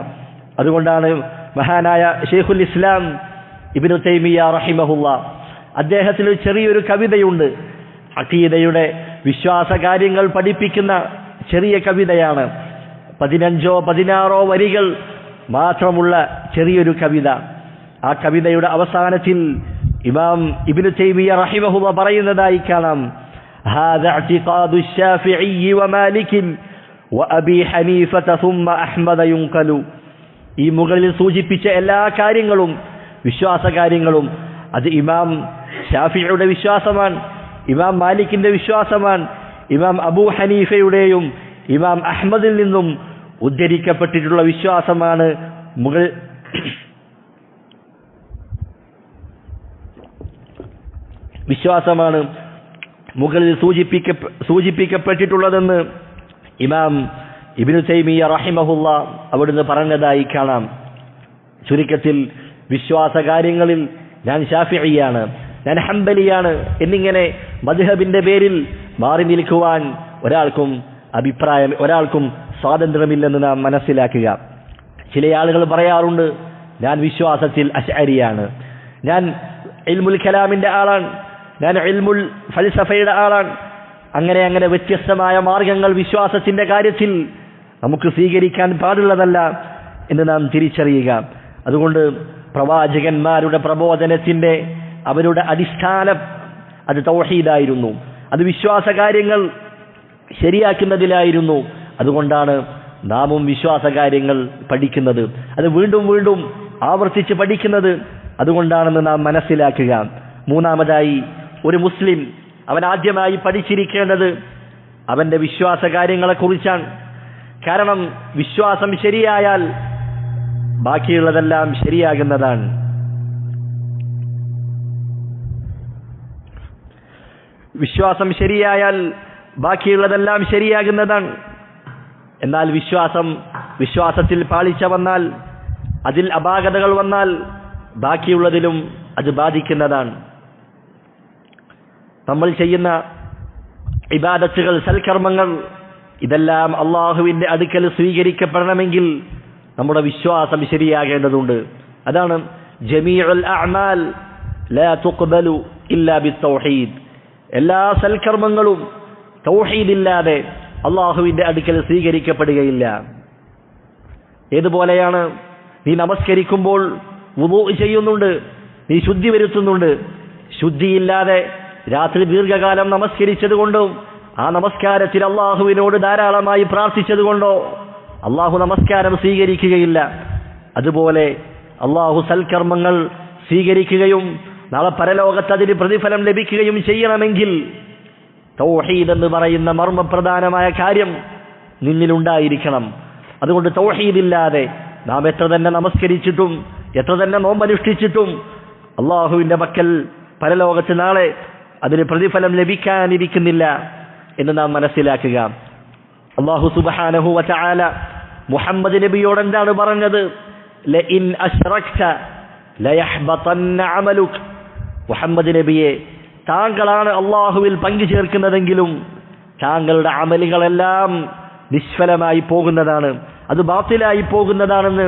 അതുകൊണ്ടാണ് മഹാനായ ശൈഖുൽ ഇസ്ലാം ഇബ്നു തൈമിയ്യ റഹിമഹുല്ലാ അദ്ദേഹത്തിന് ചെറിയൊരു കവിതയുണ്ട്. അഖീദയുടെ വിശ്വാസ കാര്യങ്ങൾ പഠിപ്പിക്കുന്ന ചെറിയ കവിതയാണ്. 15-16 വരികൾ മാത്രമുള്ള ചെറിയൊരു കവിത. ആ കവിതയുടെ അവസാനത്തിൽ ഇമാം ഇബ്നു തൈമിയ്യ റഹിമഹുല്ലാ പറയുന്നതായി കാണാം: ഹാദാ ഇഅ്തിഖാദു ശാഫിഈ വമാലിക് വഅബി ഹനീഫത സുമ്മ അഹ്മദ യുൻഖലു. ഈ മുകളിൽ സൂചിപ്പിച്ച എല്ലാ കാര്യങ്ങളും, വിശ്വാസ കാര്യങ്ങളും, അത് ഇമാം ഷാഫിഈയുടെ വിശ്വാസമാണ്, ഇമാം മാലിക്കിന്റെ വിശ്വാസമാണ്, ഇമാം അബൂ ഹനീഫയുടെയും ഇമാം അഹ്മദിൽ നിന്നും ഉദ്ധരിക്കപ്പെട്ടിട്ടുള്ള വിശ്വാസമാണ്. മുകളിൽ സൂചിപ്പിക്കപ്പെട്ടിട്ടുള്ളതെന്ന് ഇമാം ഇബ്നു തൈമിയ്യ റഹിമഹുല്ലാ അവിടുന്ന് പറഞ്ഞതായി കാണാം. ചുരുക്കത്തിൽ വിശ്വാസ കാര്യങ്ങളിൽ ഞാൻ ഷാഫിഈയാണ്, ഞാൻ ഹംബലിയാണ് എന്നിങ്ങനെ മദ്ഹബിന്റെ പേരിൽ മാറി നിൽക്കുവാൻ ഒരാൾക്കും സ്വാതന്ത്ര്യമില്ലെന്ന് നാം മനസ്സിലാക്കുക. ചില ആളുകൾ പറയാറുണ്ട്, ഞാൻ വിശ്വാസത്തിൽ അശ്അരിയാണ്, ഞാൻ ഇൽമുൽ കലാമിന്റെ ആളാണ്, ഞാൻ ഇൽമുൽ ഫൽസഫയുടെ ആളാണ്. അങ്ങനെ വ്യത്യസ്തമായ മാർഗങ്ങൾ വിശ്വാസത്തിന്റെ കാര്യത്തിൽ നമുക്ക് സ്വീകരിക്കാൻ പാടുള്ളതല്ല എന്ന് നാം തിരിച്ചറിയുക. അതുകൊണ്ട് പ്രവാചകന്മാരുടെ പ്രബോധനത്തിന്റെ അവരുടെ അടിസ്ഥാനം അത് തൗഹീദായിരുന്നു, അത് വിശ്വാസ കാര്യങ്ങൾ ശരിയാക്കുന്നതിലായിരുന്നു. അതുകൊണ്ടാണ് നാമും വിശ്വാസ കാര്യങ്ങൾ പഠിക്കുന്നത്, അത് വീണ്ടും വീണ്ടും ആവർത്തിച്ച് പഠിക്കുന്നത്. അതുകൊണ്ടാണെന്ന് നാം മനസ്സിലാക്കുക. മൂന്നാമതായി, ഒരു മുസ്ലിം അവൻ ആദ്യമായി പഠിച്ചിരിക്കേണ്ടത് അവന്റെ വിശ്വാസ കാര്യങ്ങളെക്കുറിച്ചാണ്. കാരണം വിശ്വാസം ശരിയായാൽ ബാക്കിയുള്ളതെല്ലാം ശരിയാകുന്നതാണ്. വിശ്വാസം ശരിയായാൽ ബാക്കിയുള്ളതെല്ലാം ശരിയാകുന്നതാണ്. എന്നാൽ വിശ്വാസത്തിൽ പാളിച്ച വന്നാൽ, അതിൽ അപാകതകൾ വന്നാൽ ബാക്കിയുള്ളതിലും അത് ബാധിക്കുന്നതാണ്. നമ്മൾ ചെയ്യുന്ന ഇബാദത്തുകൾ, സൽക്കർമ്മങ്ങൾ, ഇതെല്ലാം അള്ളാഹുവിന്റെ അടുക്കൽ സ്വീകരിക്കപ്പെടണമെങ്കിൽ നമ്മുടെ വിശ്വാസം ശരിയാകേണ്ടതുണ്ട്. അതാണ് ജമീഉൽ അഅ്മാൽ ലാ തുഖ്ബലു ഇല്ലാ ബിത്തൗഹീദ്. എല്ലാ സൽക്കർമ്മങ്ങളും തൗഹീദില്ലാതെ അള്ളാഹുവിന്റെ അടുക്കൽ സ്വീകരിക്കപ്പെടുകയില്ല. ഏതുപോലെയാണ് നീ നമസ്കരിക്കുമ്പോൾ വുളൂ ചെയ്യുന്നുണ്ട്, നീ ശുദ്ധി വരുത്തുന്നുണ്ട്. ശുദ്ധിയില്ലാതെ രാത്രി ദീർഘകാലം നമസ്കരിച്ചതുകൊണ്ടും ആ നമസ്കാരത്തിൽ അള്ളാഹുവിനോട് ധാരാളമായി പ്രാർത്ഥിച്ചതുകൊണ്ടോ അള്ളാഹു നമസ്കാരം സ്വീകരിക്കുകയില്ല. അതുപോലെ അള്ളാഹു സൽക്കർമ്മങ്ങൾ സ്വീകരിക്കുകയും നാളെ പരലോകത്ത് അതിന് പ്രതിഫലം ലഭിക്കുകയും ചെയ്യണമെങ്കിൽ തൗഹീദ് എന്ന് പറയുന്ന മർമ്മപ്രധാനമായ കാര്യം നിന്നിലുണ്ടായിരിക്കണം. അതുകൊണ്ട് തൗഹീദില്ലാതെ നാം എത്ര തന്നെ നമസ്കരിച്ചിട്ടും എത്ര തന്നെ നോമ്പനുഷ്ഠിച്ചിട്ടും അള്ളാഹുവിന്റെ പക്കൽ പരലോകത്ത് നാളെ അതിന് പ്രതിഫലം ലഭിക്കാനിരിക്കുന്നില്ല എന്ന് നാം മനസ്സിലാക്കുക. അല്ലാഹു സുബ്ഹാനഹു വ തആല മുഹമ്മദ് നബിയോട് എന്താണ് പറഞ്ഞത്? ലഇൻ അശ്റക്ത ലയഹ്ബതന്ന അമലുക. മുഹമ്മദ് നബിയെ, താങ്കളാണ് അള്ളാഹുവിൽ പങ്കു ചേർക്കുന്നതെങ്കിലും താങ്കളുടെ അമലുകളെല്ലാം നിഷ്ഫലമായി പോകുന്നതാണ്, അത് ബാത്തിലായി പോകുന്നതാണെന്ന്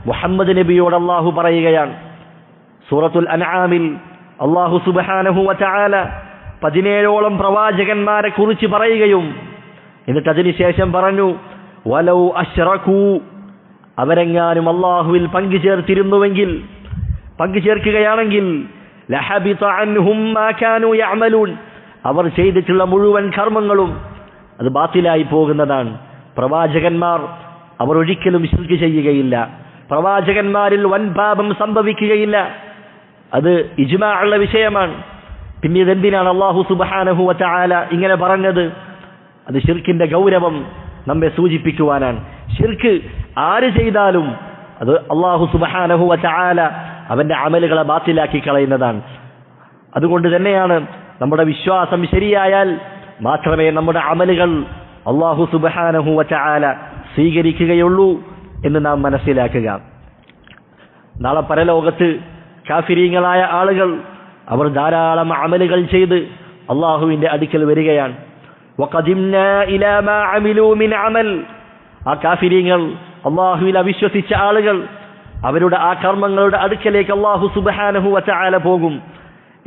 മുഹമ്മദ് നബിയോട് അള്ളാഹു പറയുകയാണ്. സൂറത്തുൽ അൻആമിൽ അള്ളാഹു സുബ്ഹാനഹു വ തആല 17ഓളം പ്രവാചകന്മാരെ കുറിച്ച് പറയുകയും എന്നിട്ട് അതിനുശേഷം പറഞ്ഞു, വലൗ അശ്റകൂ, അവരെങ്ങാനും അള്ളാഹുവിൽ പങ്കു ചേർത്തിരുന്നുവെങ്കിൽ, പങ്കു ചേർക്കുകയാണെങ്കിൽ, ലഹബിത അൻഹും മാ കാനൂ യഅമലൂൻ, അവർ ചെയ്തിട്ടുള്ള മുഴുവൻ കർമ്മങ്ങളും അത് ബാത്തിലായി പോകുന്നതാണ്. പ്രവാചകന്മാർ അവർ ഒരിക്കലും ശിർക്ക് ചെയ്യുകയില്ല, പ്രവാചകന്മാരിൽ വൻ പാപം സംഭവിക്കുകയില്ല. അത് ഇജ്മാ ഉള്ള വിഷയമാണ്. പിന്നീട് എന്തിനാണ് അല്ലാഹു സുബ്ഹാനഹു വ തആല ഇങ്ങനെ പറഞ്ഞത്? അത് ശിർക്കിന്റെ ഗൗരവം നമ്മെ സൂചിപ്പിക്കുവാനാണ്. ശിർക്ക് ആര് ചെയ്താലും അത് അല്ലാഹു സുബ്ഹാനഹു വ തആല അവന്റെ അമലുകളെ ബാത്തിലാക്കി കളയുന്നതാണ്. അതുകൊണ്ട് തന്നെയാണ് നമ്മുടെ വിശ്വാസം ശരിയായാൽ മാത്രമേ നമ്മുടെ അമലുകൾ അല്ലാഹു സുബ്ഹാനഹു വ തആല സ്വീകരിക്കുകയുള്ളൂ എന്ന് നാം മനസ്സിലാക്കുക. നാളെ പരലോകത്ത് കാഫിരീങ്ങളായ ആളുകൾ അവർ ധാരാളം അമലുകൾ ചെയ്ത് അള്ളാഹുവിന്റെ അടുക്കൽ വരികയാണ്. വഖദിംനാ ഇലാ മാ അമിലൂ മിൻ അമൽ. ആ കാഫിരീങ്ങൾ, അള്ളാഹുവിൽ അവിശ്വസിച്ച ആളുകൾ, അവരുടെ ആ കർമ്മങ്ങളുടെ അടുക്കലേക്ക് അള്ളാഹു സുബ്ഹാനഹു വ തആല പോകും.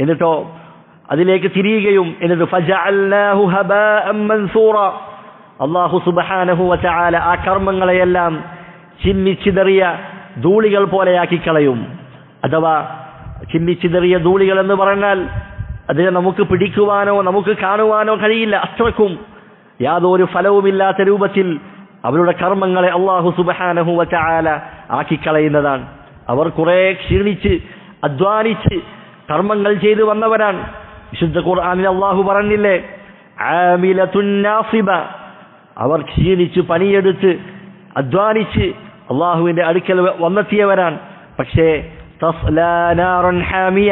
എന്നിട്ടോ അതിലേക്ക് തിരിയുകയും എന്നിട്ട് ഫജഅൽനാഹു ഹബാഅൻ മൻസൂറ, അള്ളാഹു സുബ്ഹാനഹു വ തആല ആ കർമ്മങ്ങളെയെല്ലാം ചിന്നിച്ചിതറിയ ധൂളികൾ പോലെയാക്കി കളയും. അഥവാ ചിന്നിച്ചിതറിയ ധൂളികൾ എന്ന് പറഞ്ഞാൽ അതിനെ നമുക്ക് പിടിക്കുവാനോ നമുക്ക് കാണുവാനോ കഴിയില്ല. അത്രക്കും യാതൊരു ഫലവുമില്ലാത്ത രൂപത്തിൽ അവരുടെ കർമ്മങ്ങളെ അല്ലാഹു സുബ്ഹാനഹു വ തആല ആക്കിക്കളയുന്നതാണ്. അവർ കുറെ ക്ഷീണിച്ച് അധ്വാനിച്ച് കർമ്മങ്ങൾ ചെയ്തു വന്നവരാണ്. വിശുദ്ധ ഖുർആനിൽ അല്ലാഹു പറഞ്ഞില്ലേ, ആമിലത്തുൻ നാസിബ, അവർ ക്ഷീണിച്ച് പണിയെടുത്ത് അധ്വാനിച്ച് അള്ളാഹുവിന്റെ അടുക്കൽ വന്നെത്തിയവരാണ്. പക്ഷേ തസ്ലാ നാറൻ ഹാമിയ,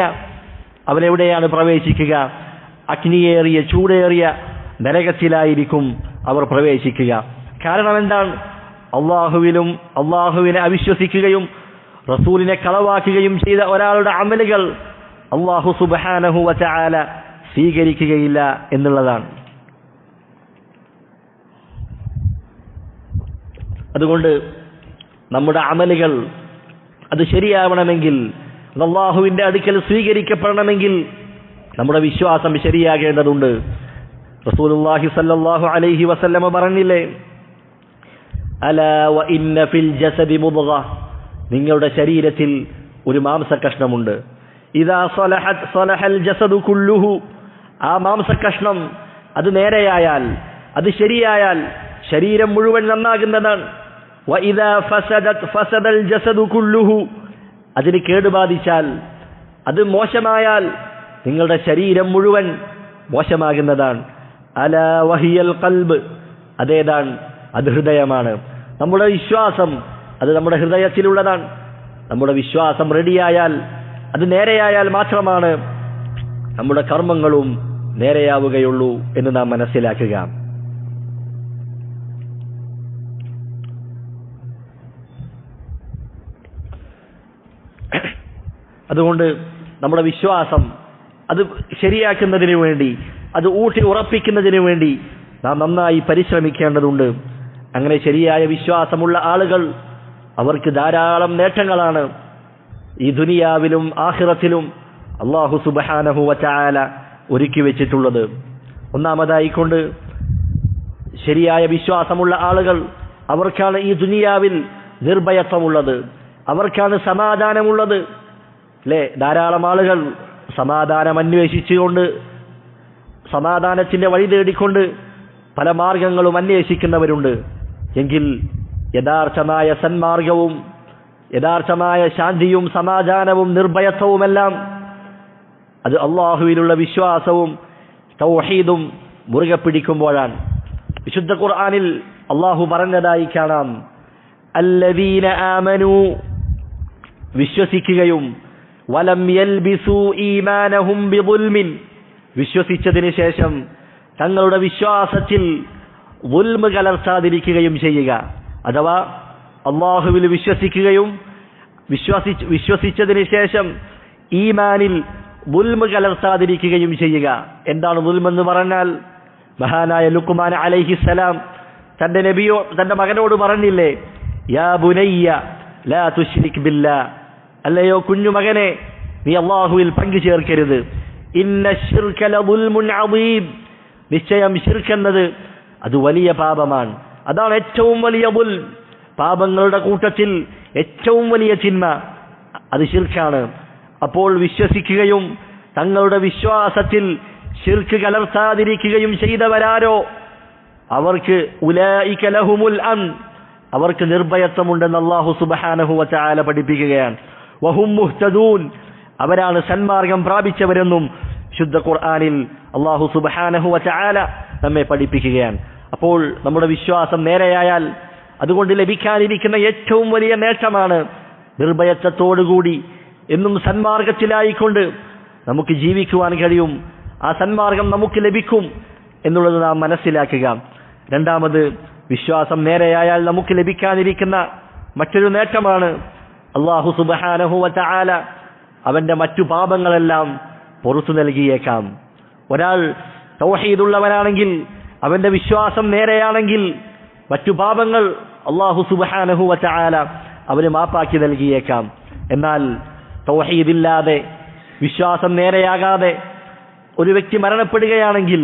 അവരെവിടെയാണ് പ്രവേശിക്കുക? അഗ്നിയേറിയ ചൂടേറിയ നരകത്തിലായിരിക്കും അവർ പ്രവേശിക്കുക. കാരണം എന്താണ്? അള്ളാഹുവിലും അള്ളാഹുവിനെ അവിശ്വസിക്കുകയും റസൂലിനെ കളവാക്കുകയും ചെയ്ത ഒരാളുടെ അമലുകൾ അല്ലാഹു സുബ്ഹാനഹു വ തആല സ്വീകരിക്കുകയില്ല എന്നുള്ളതാണ്. അതുകൊണ്ട് നമ്മുടെ അമലുകൾ അത് ശരിയാവണമെങ്കിൽ, അല്ലാഹുവിന്റെ അടുക്കൽ സ്വീകരിക്കപ്പെടണമെങ്കിൽ നമ്മുടെ വിശ്വാസം ശരിയാകേണ്ടതുണ്ട്. റസൂലുള്ളാഹി സ്വല്ലല്ലാഹു അലൈഹി വസല്ലമ പറഞ്ഞില്ലേ, അലാ വ ഇന്ന ഫിൽ ജസദി മുദ്ഗ, നിങ്ങളുടെ ശരീരത്തിൽ ഒരു മാംസകഷ്ണമുണ്ട്. ഇദാ സലഹത് സലഹൽ ജസദു കുല്ലുഹു, ആ മാംസകഷ്ണം അത് നേരെയായാൽ, അത് ശരിയായാൽ ശരീരം മുഴുവൻ നന്നാകുന്നതാണ്. വ ഇദാ ഫസദത് ഫസദൽ ജസദു കുല്ലുഹു, അതിന് കേടുബാധിച്ചാൽ, അത് മോശമായാൽ നിങ്ങളുടെ ശരീരം മുഴുവൻ മോശമാകുന്നതാണ്. അലാ വഹിയൽ ഖൽബ്, അതേതാണ്? അത് ഹൃദയമാണ്. നമ്മുടെ വിശ്വാസം അത് നമ്മുടെ ഹൃദയത്തിലുള്ളതാണ്. നമ്മുടെ വിശ്വാസം റെഡിയായാൽ, അത് നേരെയായാൽ മാത്രമാണ് നമ്മുടെ കർമ്മങ്ങളും നേരെയാവുകയുള്ളൂ എന്ന് നാം മനസ്സിലാക്കുക. അതുകൊണ്ട് നമ്മുടെ വിശ്വാസം അത് ശരിയാക്കുന്നതിന് വേണ്ടി, അത് ഊട്ടി ഉറപ്പിക്കുന്നതിന് വേണ്ടി നാം നന്നായി പരിശ്രമിക്കേണ്ടതുണ്ട്. അങ്ങനെ ശരിയായ വിശ്വാസമുള്ള ആളുകൾ അവർക്ക് ധാരാളം നേട്ടങ്ങളാണ് ഈ ദുനിയാവിലും ആഖിറത്തിലും അല്ലാഹു സുബ്ഹാനഹു വ തആല ഒരുക്കി വെച്ചിട്ടുള്ളത്. ഒന്നാമതായിക്കൊണ്ട് ശരിയായ വിശ്വാസമുള്ള ആളുകൾ അവർക്കാണ് ഈ ദുനിയാവിൽ നിർഭയത്വമുള്ളത്, അവർക്കാണ് സമാധാനമുള്ളത്. അല്ലേ, ധാരാളം ആളുകൾ സമാധാനം അന്വേഷിച്ചുകൊണ്ട്, സമാധാനത്തിന്റെ വഴി തേടിക്കൊണ്ട് പല മാർഗങ്ങളും അന്വേഷിക്കുന്നവരുണ്ട്. എങ്കിൽ യഥാർത്ഥമായ സന്മാർഗവും യഥാർത്ഥമായ ശാന്തിയും സമാധാനവും നിർഭയത്വവുമെല്ലാം അത് അള്ളാഹുവിലുള്ള വിശ്വാസവും തൗഹീദും മുറുകെ പിടിക്കുമ്പോഴാണ്. വിശുദ്ധ ഖുർആനിൽ അള്ളാഹു പറഞ്ഞതായി കാണാം, അല്ലദീന ആമനൂ, വിശ്വസിക്കുകയും, വലം യൽബിസൂ ഈമാനഹും ബിദുൽമിൻ, വിശ്വസിച്ചതിന് ശേഷം തങ്ങളുടെ വിശ്വാസത്തിൽ ദുൽമ് കലർത്താതിരിക്കുകയും ചെയ്യുക. അഥവാ അള്ളാഹുവിൽ വിശ്വസിക്കുകയും വിശ്വസിച്ചതിന് ശേഷം ഈമാനിൽ ദുൽമ് കലർത്താതിരിക്കുകയും ചെയ്യുക. എന്താണ് ദുൽമെന്ന് പറഞ്ഞാൽ? മഹാനായ ലുഖ്മാൻ അലൈഹിസ്സലാം തന്റെ മകനോട് പറഞ്ഞില്ലേ, യാ ബുനയ്യ ലാ തുശ്രിക് ബില്ലാഹ്, അല്ലയോ കുഞ്ഞു മകനെ, നീ അള്ളാഹുവിൽ പങ്കു ചേർക്കരുത്. ഇന്ന ശിർക ലദുൽമുൻ അദീം, നിശ്ചയം ശിർക്ക് എന്നത് അത് വലിയ പാപമാണ്. അതാണ് ഏറ്റവും വലിയ ദുൽം. പാപങ്ങളുടെ കൂട്ടത്തിൽ ഏറ്റവും വലിയ തിന്മ അത് ശിർക്കാണ്. അപ്പോൾ വിശ്വസിക്കുകയും തങ്ങളുടെ വിശ്വാസത്തിൽ ശിർക്ക് കലർത്താതിരിക്കുകയും ചെയ്തവരാരോ അവർക്ക് ഉലൈക ലഹുമുൽ അംൻ, അവർക്ക് നിർഭയത്വമുണ്ടെന്ന് അല്ലാഹു സുബ്ഹാനഹു വ തആല പഠിപ്പിക്കുകയാണ്. വഹും മുഹ്തദൂൻ, അവരാണ് സന്മാർഗം പ്രാപിച്ചവരെന്നും ശുദ്ധ ഖുർആനിൽ അല്ലാഹു സുബ്ഹാനഹു വ തആല നമ്മെ പഠിപ്പിക്കുകയാണ്. അപ്പോൾ നമ്മുടെ വിശ്വാസം നേരെയായാൽ അതുകൊണ്ട് ലഭിക്കാനിരിക്കുന്ന ഏറ്റവും വലിയ നേട്ടമാണ് നിർഭയത്വത്തോടുകൂടി എന്നും സന്മാർഗത്തിലായിക്കൊണ്ട് നമുക്ക് ജീവിക്കുവാൻ കഴിയും. ആ സന്മാർഗം നമുക്ക് ലഭിക്കും എന്നുള്ളത് നാം മനസ്സിലാക്കുക. രണ്ടാമത്, വിശ്വാസം നേരെയായാൽ നമുക്ക് ലഭിക്കാനിരിക്കുന്ന മറ്റൊരു നേട്ടമാണ് അല്ലാഹു സുബ്ഹാനഹു വ തആല അവന്റെ മറ്റു പാപങ്ങളെല്ലാം പുറത്തു നൽകിയേക്കാം. ഒരാൾ തൗഹീദുള്ളവനാണെങ്കിൽ, അവന്റെ വിശ്വാസം നേരെയാണെങ്കിൽ മറ്റു പാപങ്ങൾ അല്ലാഹു സുബ്ഹാനഹു വ തആല അവന് മാപ്പാക്കി നൽകിയേക്കാം. എന്നാൽ തൗഹീദില്ലാതെ, വിശ്വാസം നേരെയാകാതെ ഒരു വ്യക്തി മരണപ്പെടുകയാണെങ്കിൽ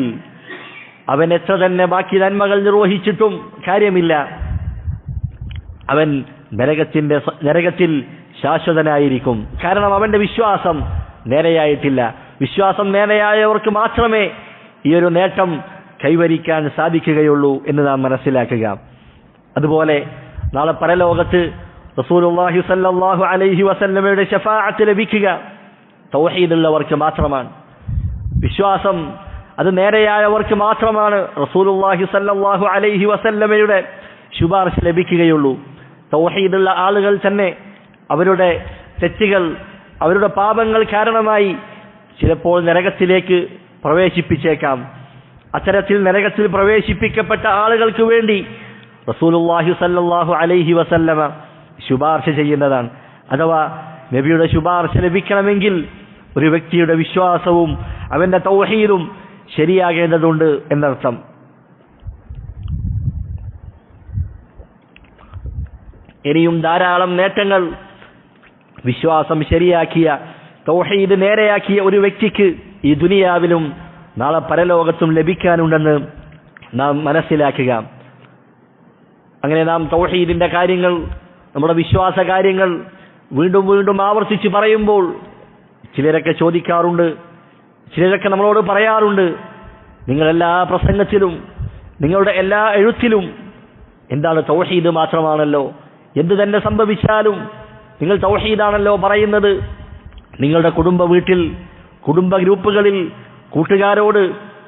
അവൻ എത്ര തന്നെ ബാക്കി നന്മകൾ നിർവഹിച്ചിട്ടും കാര്യമില്ല, അവൻ നരകത്തിൽ ശാശ്വതനായിരിക്കും. കാരണം അവന്റെ വിശ്വാസം നേരെയായിട്ടില്ല. വിശ്വാസം നേരെയായവർക്ക് മാത്രമേ ഈ ഒരു നേട്ടം കൈവരിക്കാൻ സാധിക്കുകയുള്ളൂ എന്ന് നാം മനസ്സിലാക്കുക. അതുപോലെ നാളെ പരലോകത്ത് റസൂലുള്ളാഹി സ്വല്ലല്ലാഹു അലൈഹി വസല്ലമയുടെ ശഫാഅത്ത് ലഭിക്കുക തൗഹീദുള്ളവർക്ക് മാത്രമാണ്. വിശ്വാസം അത് നേരെയായവർക്ക് മാത്രമാണ് റസൂലുള്ളാഹി സ്വല്ലല്ലാഹു അലൈഹി വസല്ലമയുടെ ശുപാർശ ലഭിക്കുകയുള്ളൂ. തൗഹീദുള്ള ആളുകൾ തന്നെ അവരുടെ തെറ്റുകൾ, അവരുടെ പാപങ്ങൾ കാരണമായി ചിലപ്പോൾ നരകത്തിലേക്ക് പ്രവേശിപ്പിച്ചേക്കാം. അത്തരത്തിൽ നരകത്തിൽ പ്രവേശിപ്പിക്കപ്പെട്ട ആളുകൾക്ക് വേണ്ടി റസൂലുള്ളാഹി സ്വല്ലല്ലാഹു അലൈഹി വസല്ലമ ശുപാർശ ചെയ്യുന്നതാണ്. അഥവാ നബിയുടെ ശുപാർശ ലഭിക്കണമെങ്കിൽ ഒരു വ്യക്തിയുടെ വിശ്വാസവും അവന്റെ തൗഹീദും ശരിയാകേണ്ടതുണ്ട് എന്നർത്ഥം. ഇനിയും ധാരാളം നേട്ടങ്ങൾ വിശ്വാസം ശരിയാക്കിയ, തൗഹീദ് നേരെയാക്കിയ ഒരു വ്യക്തിക്ക് ഈ ദുനിയാവിലും നാളെ പരലോകത്തും ലഭിക്കാനുണ്ടെന്ന് നാം മനസ്സിലാക്കുക. അങ്ങനെ നാം തൗഹീദിന്റെ കാര്യങ്ങൾ, നമ്മുടെ വിശ്വാസ കാര്യങ്ങൾ വീണ്ടും വീണ്ടും ആവർത്തിച്ച് പറയുമ്പോൾ ചിലരൊക്കെ ചോദിക്കാറുണ്ട്, ചിലരൊക്കെ നമ്മളോട് പറയാറുണ്ട്, നിങ്ങളെല്ലാ പ്രസംഗത്തിലും നിങ്ങളുടെ എല്ലാ എഴുത്തിലും എന്താണ് തൗഹീദ് മാത്രമാണല്ലോ, എന്ത് തന്നെ സംഭവിച്ചാലും നിങ്ങൾ തൗഹീദാണല്ലോ പറയുന്നത്, നിങ്ങളുടെ വീട്ടിൽ, കുടുംബ ഗ്രൂപ്പുകളിൽ, കൂട്ടുകാരോട്,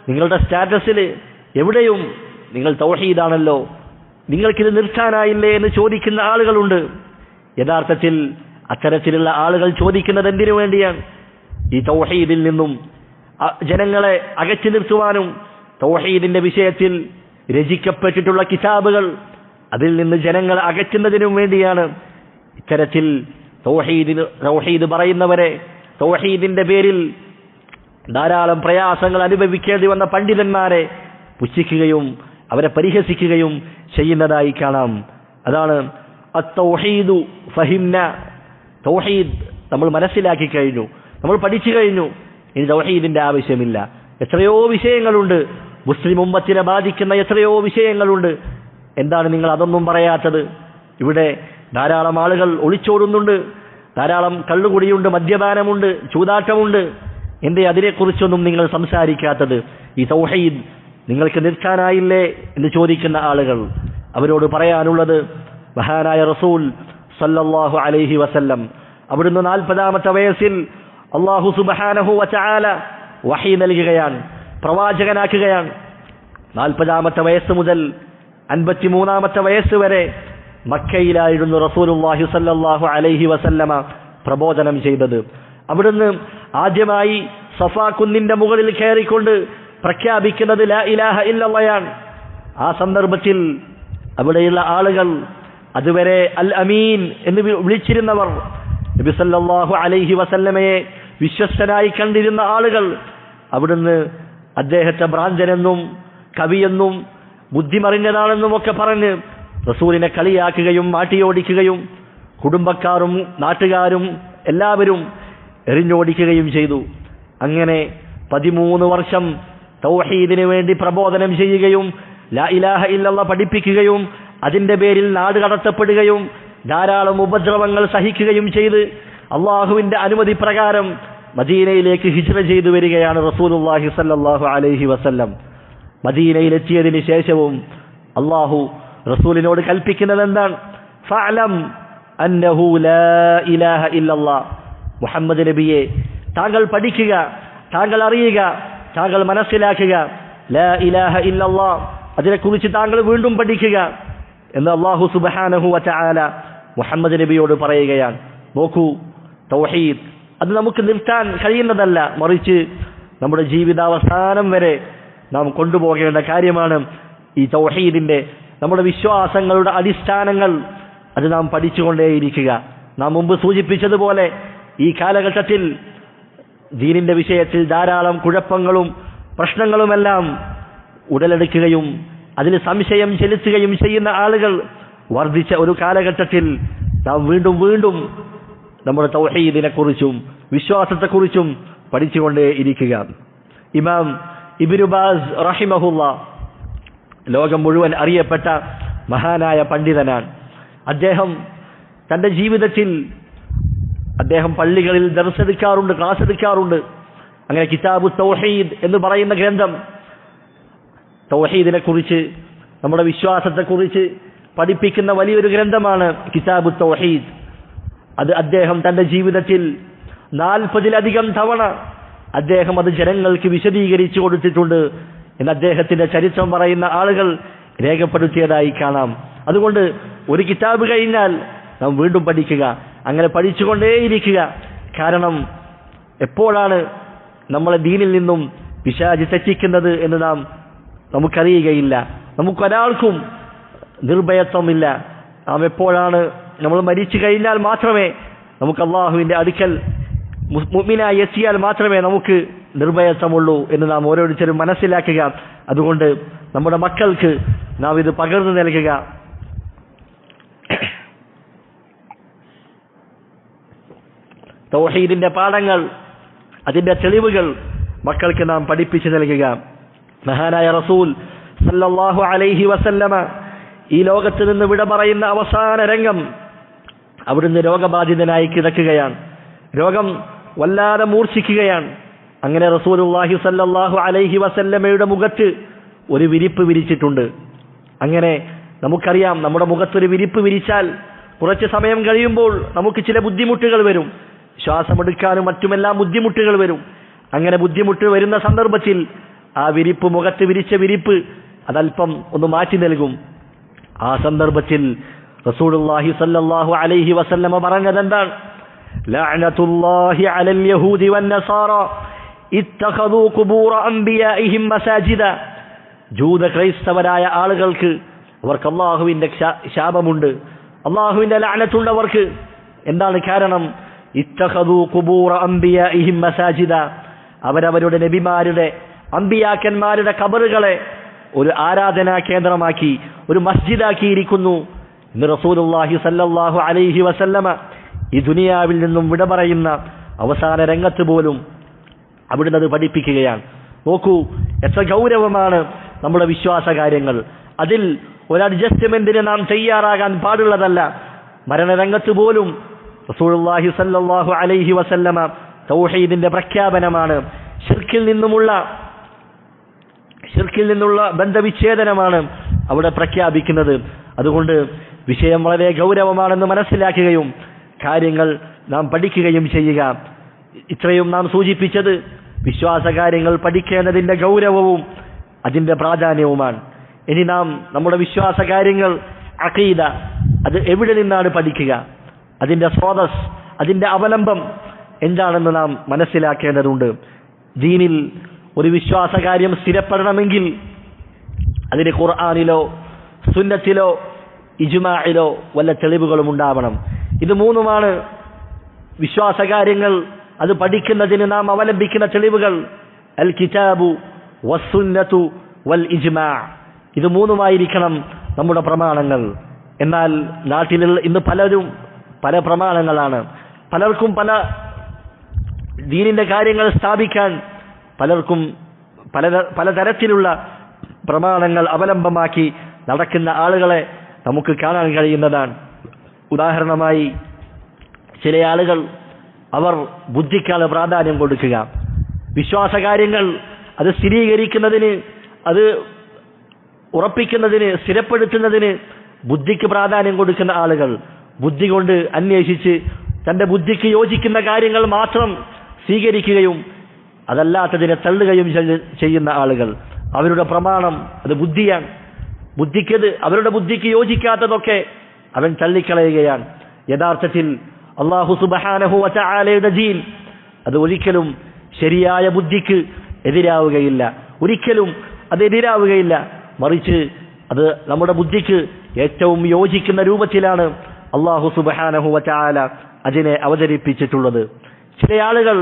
നിങ്ങളുടെ സ്റ്റാറ്റസിൽ എവിടെയും നിങ്ങൾ തൗഹീദാണല്ലോ, നിങ്ങൾക്കിത് നിർത്താനായില്ലേ എന്ന് ചോദിക്കുന്ന ആളുകളുണ്ട്. യഥാർത്ഥത്തിൽ അത്തരത്തിലുള്ള ആളുകൾ ചോദിക്കുന്നത് എന്തിനു വേണ്ടിയാണ്? ഈ തൗഹീദിൽ നിന്നും ജനങ്ങളെ അകറ്റി നിർത്തുവാനും തൗഹീദിന്റെ വിഷയത്തിൽ രചിക്കപ്പെട്ടിട്ടുള്ള കിതാബുകൾ അതിൽ നിന്ന് ജനങ്ങളെ അകറ്റുന്നതിനും വേണ്ടിയാണ് ഇത്തരത്തിൽ തൗഹീദ് പറയുന്നവരെ, തൗഹീദിന്റെ പേരിൽ ധാരാളം പ്രയാസങ്ങൾ അനുഭവിക്കേണ്ടി വന്ന പണ്ഡിതന്മാരെ പുച്ഛിക്കുകയും അവരെ പരിഹസിക്കുകയും ചെയ്യുന്നതായി കാണാം. അതാണ് അത്തൗഹീദു ഫഹിംന, തൗഹീദ് നമ്മൾ മനസ്സിലാക്കി കഴിഞ്ഞു, നമ്മൾ പഠിച്ചു കഴിഞ്ഞു, ഇനി തൗഹീദിന്റെ ആവശ്യമില്ല. എത്രയോ വിഷയങ്ങളുണ്ട്, മുസ്ലിം ഉമ്മത്തിനെ ബാധിക്കുന്ന എത്രയോ വിഷയങ്ങളുണ്ട്. എന്താണ് നിങ്ങൾ അതൊന്നും പറയാത്തത്? ഇവിടെ ധാരാളം ആളുകൾ ഒളിച്ചോടുന്നുണ്ട്, ധാരാളം കള്ളുകുടിയുണ്ട്, മദ്യപാനമുണ്ട്, ചൂതാട്ടമുണ്ട്. എന്തേ അതിനെക്കുറിച്ചൊന്നും നിങ്ങൾ സംസാരിക്കാത്തത്? ഈ തൗഹീദ് നിങ്ങൾക്ക് നിർത്താനായില്ലേ എന്ന് ചോദിക്കുന്ന ആളുകൾ, അവരോട് പറയാനുള്ളത്, മഹാനായ റസൂൽ സല്ലല്ലാഹു അലൈഹി വസല്ലം അവിടുന്ന് 40-ാമത്തെ വയസ്സിൽ അല്ലാഹു സുബ്ഹാനഹു വ തആല വഹി നൽകുകയാണ്, പ്രവാചകനാക്കുകയാണ്. 40-ാമത്തെ വയസ്സ് മുതൽ 53-ാമത്തെ വയസ്സ് വരെ മക്കയിലായിരുന്നു റസൂലുള്ളാഹി സല്ലല്ലാഹു അലൈഹി വസല്ലമ പ്രബോധനം ചെയ്തത്. അവിടുന്ന് ആദ്യമായി സഫാ കുന്നിന്റെ മുകളിൽ കയറിക്കൊണ്ട് പ്രഖ്യാപിക്കുന്നത് ലാ ഇലാഹ ഇല്ലല്ലാഹയാണ്. ആ സന്ദർഭത്തിൽ അവിടെയുള്ള ആളുകൾ, അതുവരെ അൽ അമീൻ എന്ന് വിളിച്ചിരുന്നവർ, നബി സല്ലല്ലാഹു അലൈഹി വസല്ലമയെ വിശ്വസ്തനായി കണ്ടിരുന്ന ആളുകൾ, അവിടുന്ന് അദ്ദേഹത്തെ ഭ്രാന്തനെന്നും കവിയെന്നും ബുദ്ധിമറിഞ്ഞതാണെന്നും ഒക്കെ പറഞ്ഞ് റസൂലിനെ കളിയാക്കുകയും മാട്ടിയോടിക്കുകയും കുടുംബക്കാരും നാട്ടുകാരും എല്ലാവരും എറിഞ്ഞോടിക്കുകയും ചെയ്തു. അങ്ങനെ 13 വർഷം തൗഹീദിന് വേണ്ടി പ്രബോധനം ചെയ്യുകയും ലാ ഇലാഹ ഇല്ലല്ലാഹ് പഠിപ്പിക്കുകയും അതിന്റെ പേരിൽ നാട് കടത്തപ്പെടുകയും ധാരാളം ഉപദ്രവങ്ങൾ സഹിക്കുകയും ചെയ്ത് അള്ളാഹുവിന്റെ അനുമതി പ്രകാരം മദീനയിലേക്ക് ഹിജ്റ ചെയ്തു വരികയാണ് റസൂലുള്ളാഹി സ്വല്ലല്ലാഹു അലൈഹി വസല്ലം. മദീനയിലെത്തിയതിനു ശേഷവും അള്ളാഹു റസൂലിനോട് കൽപ്പിക്കുന്നത് എന്താണ്? ഫഅലം അന്നഹു ലാ ഇലാഹ ഇല്ലല്ലാഹ്. മുഹമ്മദ് നബിയെ, താങ്കൾ പഠിക്കുക, താങ്കൾ അറിയുക, താങ്കൾ മനസ്സിലാക്കുക, ലാ ഇലാഹ ഇല്ലല്ലാഹ്, അതിനെക്കുറിച്ച് താങ്കൾ വീണ്ടും പഠിക്കുക എന്ന് അല്ലാഹു സുബ്ഹാനഹു വ തആല മുഹമ്മദ് നബിയോട് പറയുകയാണ്. നോക്കൂ, തൗഹീദ് അത് നമുക്ക് നിർത്താൻ കഴിയുന്നതല്ല, മറിച്ച് നമ്മുടെ ജീവിതാവസാനം വരെ നാം കൊണ്ടുപോകേണ്ട കാര്യമാണ്. ഈ തൗഹീദിന്റെ, നമ്മുടെ വിശ്വാസങ്ങളുടെ അടിസ്ഥാനങ്ങൾ അത് നാം പഠിച്ചുകൊണ്ടേയിരിക്കുക. നാം മുമ്പ് സൂചിപ്പിച്ചതുപോലെ ഈ കാലഘട്ടത്തിൽ ദീനിന്റെ വിഷയത്തിൽ ധാരാളം കുഴപ്പങ്ങളും പ്രശ്നങ്ങളുമെല്ലാം ഉടലെടുക്കുകയും അതിൽ സംശയം ചെലുത്തുകയും ചെയ്യുന്ന ആളുകൾ വർദ്ധിച്ച ഒരു കാലഘട്ടത്തിൽ നാം വീണ്ടും വീണ്ടും നമ്മുടെ തൗഹീദിനെ കുറിച്ചും വിശ്വാസത്തെക്കുറിച്ചും പഠിച്ചുകൊണ്ടേയിരിക്കുക. ഇമാം ഇബ്നു ബാസ് റഹിമഹുല്ലാഹ് ലോകം മുഴുവൻ അറിയപ്പെട്ട മഹാനായ പണ്ഡിതനാണ്. അദ്ദേഹം തന്റെ ജീവിതത്തിൽ പള്ളികളിൽ ദർസ് എടുക്കാറുണ്ട്, ക്ലാസ് എടുക്കാറുണ്ട്. അങ്ങനെ കിതാബു തൗഹീദ് എന്ന് പറയുന്ന ഗ്രന്ഥം തൗഹീദിനെ കുറിച്ച്, നമ്മുടെ വിശ്വാസത്തെക്കുറിച്ച് പഠിപ്പിക്കുന്ന വലിയൊരു ഗ്രന്ഥമാണ് കിതാബു തൗഹീദ്. അത് അദ്ദേഹം തന്റെ ജീവിതത്തിൽ 40-ലധികം തവണ അദ്ദേഹം അത് ജനങ്ങൾക്ക് വിശദീകരിച്ചു കൊടുത്തിട്ടുണ്ട് എന്ന് അദ്ദേഹത്തിന്റെ ചരിത്രം പറയുന്ന ആളുകൾ രേഖപ്പെടുത്തിയതായി കാണാം. അതുകൊണ്ട് ഒരു കിതാബ് കഴിഞ്ഞാൽ നാം വീണ്ടും പഠിക്കുക, അങ്ങനെ പഠിച്ചുകൊണ്ടേയിരിക്കുക. കാരണം എപ്പോഴാണ് നമ്മളെ ദീനിൽ നിന്നും പിശാച് തെറ്റിക്കുന്നത് എന്ന് നമുക്കറിയുകയില്ല. നമുക്കൊരാൾക്കും നിർഭയത്വമില്ല. നാം എപ്പോഴാണ് നമ്മൾ മരിച്ചു കഴിഞ്ഞാൽ മാത്രമേ നമുക്ക് അള്ളാഹുവിന്റെ അടുക്കൽ മുഅ്മിനായി എത്തിയാൽ മാത്രമേ നമുക്ക് നിർഭയത്വമുള്ളൂ എന്ന് നാം ഓരോരുത്തരും മനസ്സിലാക്കുക. അതുകൊണ്ട് നമ്മുടെ മക്കൾക്ക് നാം ഇത് പകർന്നു നൽകുക. തൗഹീദിന്റെ പാഠങ്ങൾ, അതിന്റെ തെളിവുകൾ മക്കൾക്ക് നാം പഠിപ്പിച്ചു നൽകുക. മഹാനായ റസൂൽ സല്ലല്ലാഹു അലൈഹി വസല്ലമ ഈ ലോകത്ത് നിന്ന് വിട പറയുന്ന അവസാന രംഗം, അവിടുന്ന് രോഗബാധിതനായി കിടക്കുകയാണ്. രോഗം വല്ലാതെ മൂർച്ഛിക്കുകയാണ്. അങ്ങനെ റസൂലുള്ളാഹി സല്ലല്ലാഹു അലൈഹി വസല്ലമയുടെ മുഖത്ത് ഒരു വിരിപ്പ് വിരിച്ചിട്ടുണ്ട്. അങ്ങനെ നമുക്കറിയാം, നമ്മുടെ മുഖത്തൊരു വിരിപ്പ് വിരിച്ചാൽ കുറച്ച് സമയം കഴിയുമ്പോൾ നമുക്ക് ചില ബുദ്ധിമുട്ടുകൾ വരും. ശ്വാസമെടുക്കാനും മറ്റുമെല്ലാം ബുദ്ധിമുട്ടുകൾ വരും. അങ്ങനെ ബുദ്ധിമുട്ട് വരുന്ന സന്ദർഭത്തിൽ ആ വിരിപ്പ്, മുഖത്ത് വിരിച്ച വിരിപ്പ് അതല്പം ഒന്ന് മാറ്റി നൽകും. ആ സന്ദർഭത്തിൽ റസൂലുള്ളാഹി സല്ലല്ലാഹു അലൈഹി വസല്ലമ പറഞ്ഞതെന്താണ്? ലഅനത്തുല്ലാഹി അലൽ യഹൂദി വന്നസാറ ഇത്തഖദൂ ഖുബൂറ അംബിയാഇഹിം മസാജിദ. ജൂത ക്രൈസ്തവരായ ആളുകൾക്ക് അവർക്ക് അല്ലാഹുവിന്റെ ശാപമുണ്ട്, അല്ലാഹുവിന്റെ ലഅനത്തുണ്ട് അവർക്ക്. എന്താണ് കാരണം? ഇത്തഖദൂ ഖുബൂറ അംബിയാഇഹിം മസാജിദ. അവരവരുടെ നബിമാരുടെ അമ്പിയാക്കന്മാരുടെ ഖബറുകളെ ഒരു ആരാധനാ കേന്ദ്രമാക്കി, ഒരു മസ്ജിദാക്കിയിരിക്കുന്നു. ഇന്ന് റസൂലുള്ളാഹി സ്വല്ലല്ലാഹു അലൈഹി വസല്ലമ ഈ ദുനിയാവിൽ നിന്നും വിട പറയുന്ന അവസാന രംഗത്ത് പോലും അവിടുന്ന് അത് പഠിപ്പിക്കുകയാണ്. നോക്കൂ എത്ര ഗൗരവമാണ് നമ്മുടെ വിശ്വാസ കാര്യങ്ങൾ. അതിൽ ഒരു അഡ്ജസ്റ്റ്മെന്റിന് നാം തയ്യാറാകാൻ പാടുള്ളതല്ല. മരണരംഗത്ത് പോലും റസൂലുള്ളാഹി സ്വല്ലല്ലാഹു അലൈഹി വസല്ലമ തൗഹീദിന്റെ പ്രഖ്യാപനമാണ്, ശിർക്കിൽ നിന്നുള്ള ബന്ധവിച്ഛേദനമാണ് അവിടെ പ്രഖ്യാപിക്കുന്നത്. അതുകൊണ്ട് വിഷയം വളരെ ഗൗരവമാണെന്ന് മനസ്സിലാക്കുകയും കാര്യങ്ങൾ നാം പഠിക്കുകയും ചെയ്യുക. ഇത്രയും നാം സൂചിപ്പിച്ചത് വിശ്വാസ കാര്യങ്ങൾ പഠിക്കേണ്ടതിന്റെ ഗൗരവവും അതിന്റെ പ്രാധാന്യവുമാണ്. ഇനി നാം നമ്മുടെ വിശ്വാസ കാര്യങ്ങൾ അഖീദ, അത് എവിടെ നിന്നാണ് പഠിക്കുക, അതിന്റെ സ്രോതസ്, അതിന്റെ അവലംബം എന്താണെന്ന് നാം മനസ്സിലാക്കേണ്ടതുണ്ട്. ദീനിൽ ഒരു വിശ്വാസകാര്യം സ്ഥിരപ്പെടണമെങ്കിൽ അതിന് ഖുർആനിലോ സുന്നത്തിലോ ഇജ്മാഇലോ വല്ല തെളിവുകളും ഉണ്ടാവണം. ഇത് മൂന്നുമാണ് വിശ്വാസകാര്യങ്ങൾ അത് പഠിക്കുന്നതിന് നാം അവലംബിക്കുന്ന തെളിവുകൾ. അൽ കിതാബു വസ്സുന്നത്തു വൽ ഇജ്മാ. ഇത് മൂന്നുമായിരിക്കണം നമ്മുടെ പ്രമാണങ്ങൾ. എന്നാൽ നാട്ടിൽ ഇന്ന് പലരും പല പ്രമാണങ്ങളാണ്. പലർക്കും ദീനിന്റെ കാര്യങ്ങൾ സ്ഥാപിക്കാൻ പലർക്കും പലതരത്തിലുള്ള പ്രമാണങ്ങൾ അവലംബമാക്കി നടക്കുന്ന ആളുകളെ നമുക്ക് കാണാൻ കഴിയുന്നതാണ്. ഉദാഹരണമായി ചില ആളുകൾ അവർ ബുദ്ധിക്കാണ് പ്രാധാന്യം കൊടുക്കുക. വിശ്വാസകാര്യങ്ങൾ അത് സ്ഥിരീകരിക്കുന്നതിന്, അത് ഉറപ്പിക്കുന്നതിന്, സ്ഥിരപ്പെടുത്തുന്നതിന് ബുദ്ധിക്ക് പ്രാധാന്യം കൊടുക്കുന്ന ആളുകൾ, ബുദ്ധി കൊണ്ട് അന്വേഷിച്ച് തന്റെ ബുദ്ധിക്ക് യോജിക്കുന്ന കാര്യങ്ങൾ മാത്രം സ്വീകരിക്കുകയും അതല്ലാത്തതിനെ തള്ളുകയും ചെയ്യുന്ന ആളുകൾ. അവരുടെ പ്രമാണം അത് ബുദ്ധിയാണ്. അവരുടെ ബുദ്ധിക്ക് യോജിക്കാത്തതൊക്കെ അവൻ തള്ളിക്കളയുകയാണ്. യഥാർത്ഥത്തിൽ അല്ലാഹു സുബ്ഹാനഹു വ തആലയുടെ ദീൻ അത് ഒരിക്കലും ശരിയായ ബുദ്ധിക്ക് എതിരാവുകയില്ല, ഒരിക്കലും അത് എതിരാവുകയില്ല. മറിച്ച് അത് നമ്മുടെ ബുദ്ധിക്ക് ഏറ്റവും യോജിക്കുന്ന രൂപത്തിലാണ് അല്ലാഹു സുബ്ഹാനഹു വ തആല അതിനെ അവതരിപ്പിച്ചിട്ടുള്ളത്. ചില ആളുകൾ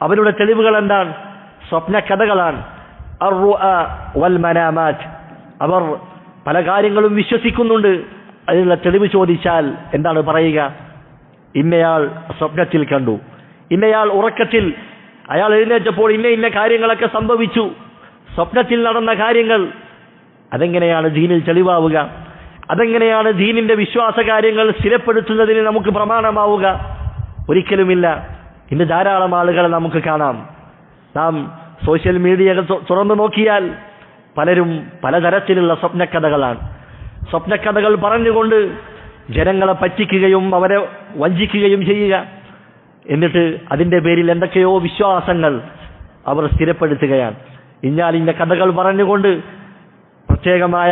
അവരുടെ തെളിവുകൾ എന്താണ്? സ്വപ്ന കഥകളാണ്. അർറുഅ വൽ മനാമാറ്റ്. അവർ പല കാര്യങ്ങളും വിശ്വസിക്കുന്നുണ്ട്. അതിനുള്ള തെളിവ് ചോദിച്ചാൽ എന്താണ് പറയുക? ഇന്നയാൾ സ്വപ്നത്തിൽ കണ്ടു, ഇന്നയാൾ ഉറക്കത്തിൽ അയാൾ എഴുന്നേറ്റപ്പോൾ ഇന്ന കാര്യങ്ങളൊക്കെ സംഭവിച്ചു. സ്വപ്നത്തിൽ നടന്ന കാര്യങ്ങൾ അതെങ്ങനെയാണ് ദീനിൽ തെളിവാവുക? അതെങ്ങനെയാണ് ദീനിന്റെ വിശ്വാസ കാര്യങ്ങൾ സ്ഥിരപ്പെടുത്തുന്നതിന് നമുക്ക് പ്രമാണമാവുക? ഒരിക്കലുമില്ല. ഇന്ന് ധാരാളം ആളുകളെ നമുക്ക് കാണാം. നാം സോഷ്യൽ മീഡിയ തുറന്നു നോക്കിയാൽ പലരും പലതരത്തിലുള്ള സ്വപ്നക്കഥകളാണ്. സ്വപ്നക്കഥകൾ പറഞ്ഞുകൊണ്ട് ജനങ്ങളെ പറ്റിക്കുകയും അവരെ വഞ്ചിക്കുകയും ചെയ്യുക. എന്നിട്ട് അതിന്റെ പേരിൽ എന്തൊക്കെയോ വിശ്വാസങ്ങൾ അവർ സ്ഥിരപ്പെടുത്തുകയാണ്. ഇന്ന കഥകൾ പറഞ്ഞുകൊണ്ട് പ്രത്യേകമായ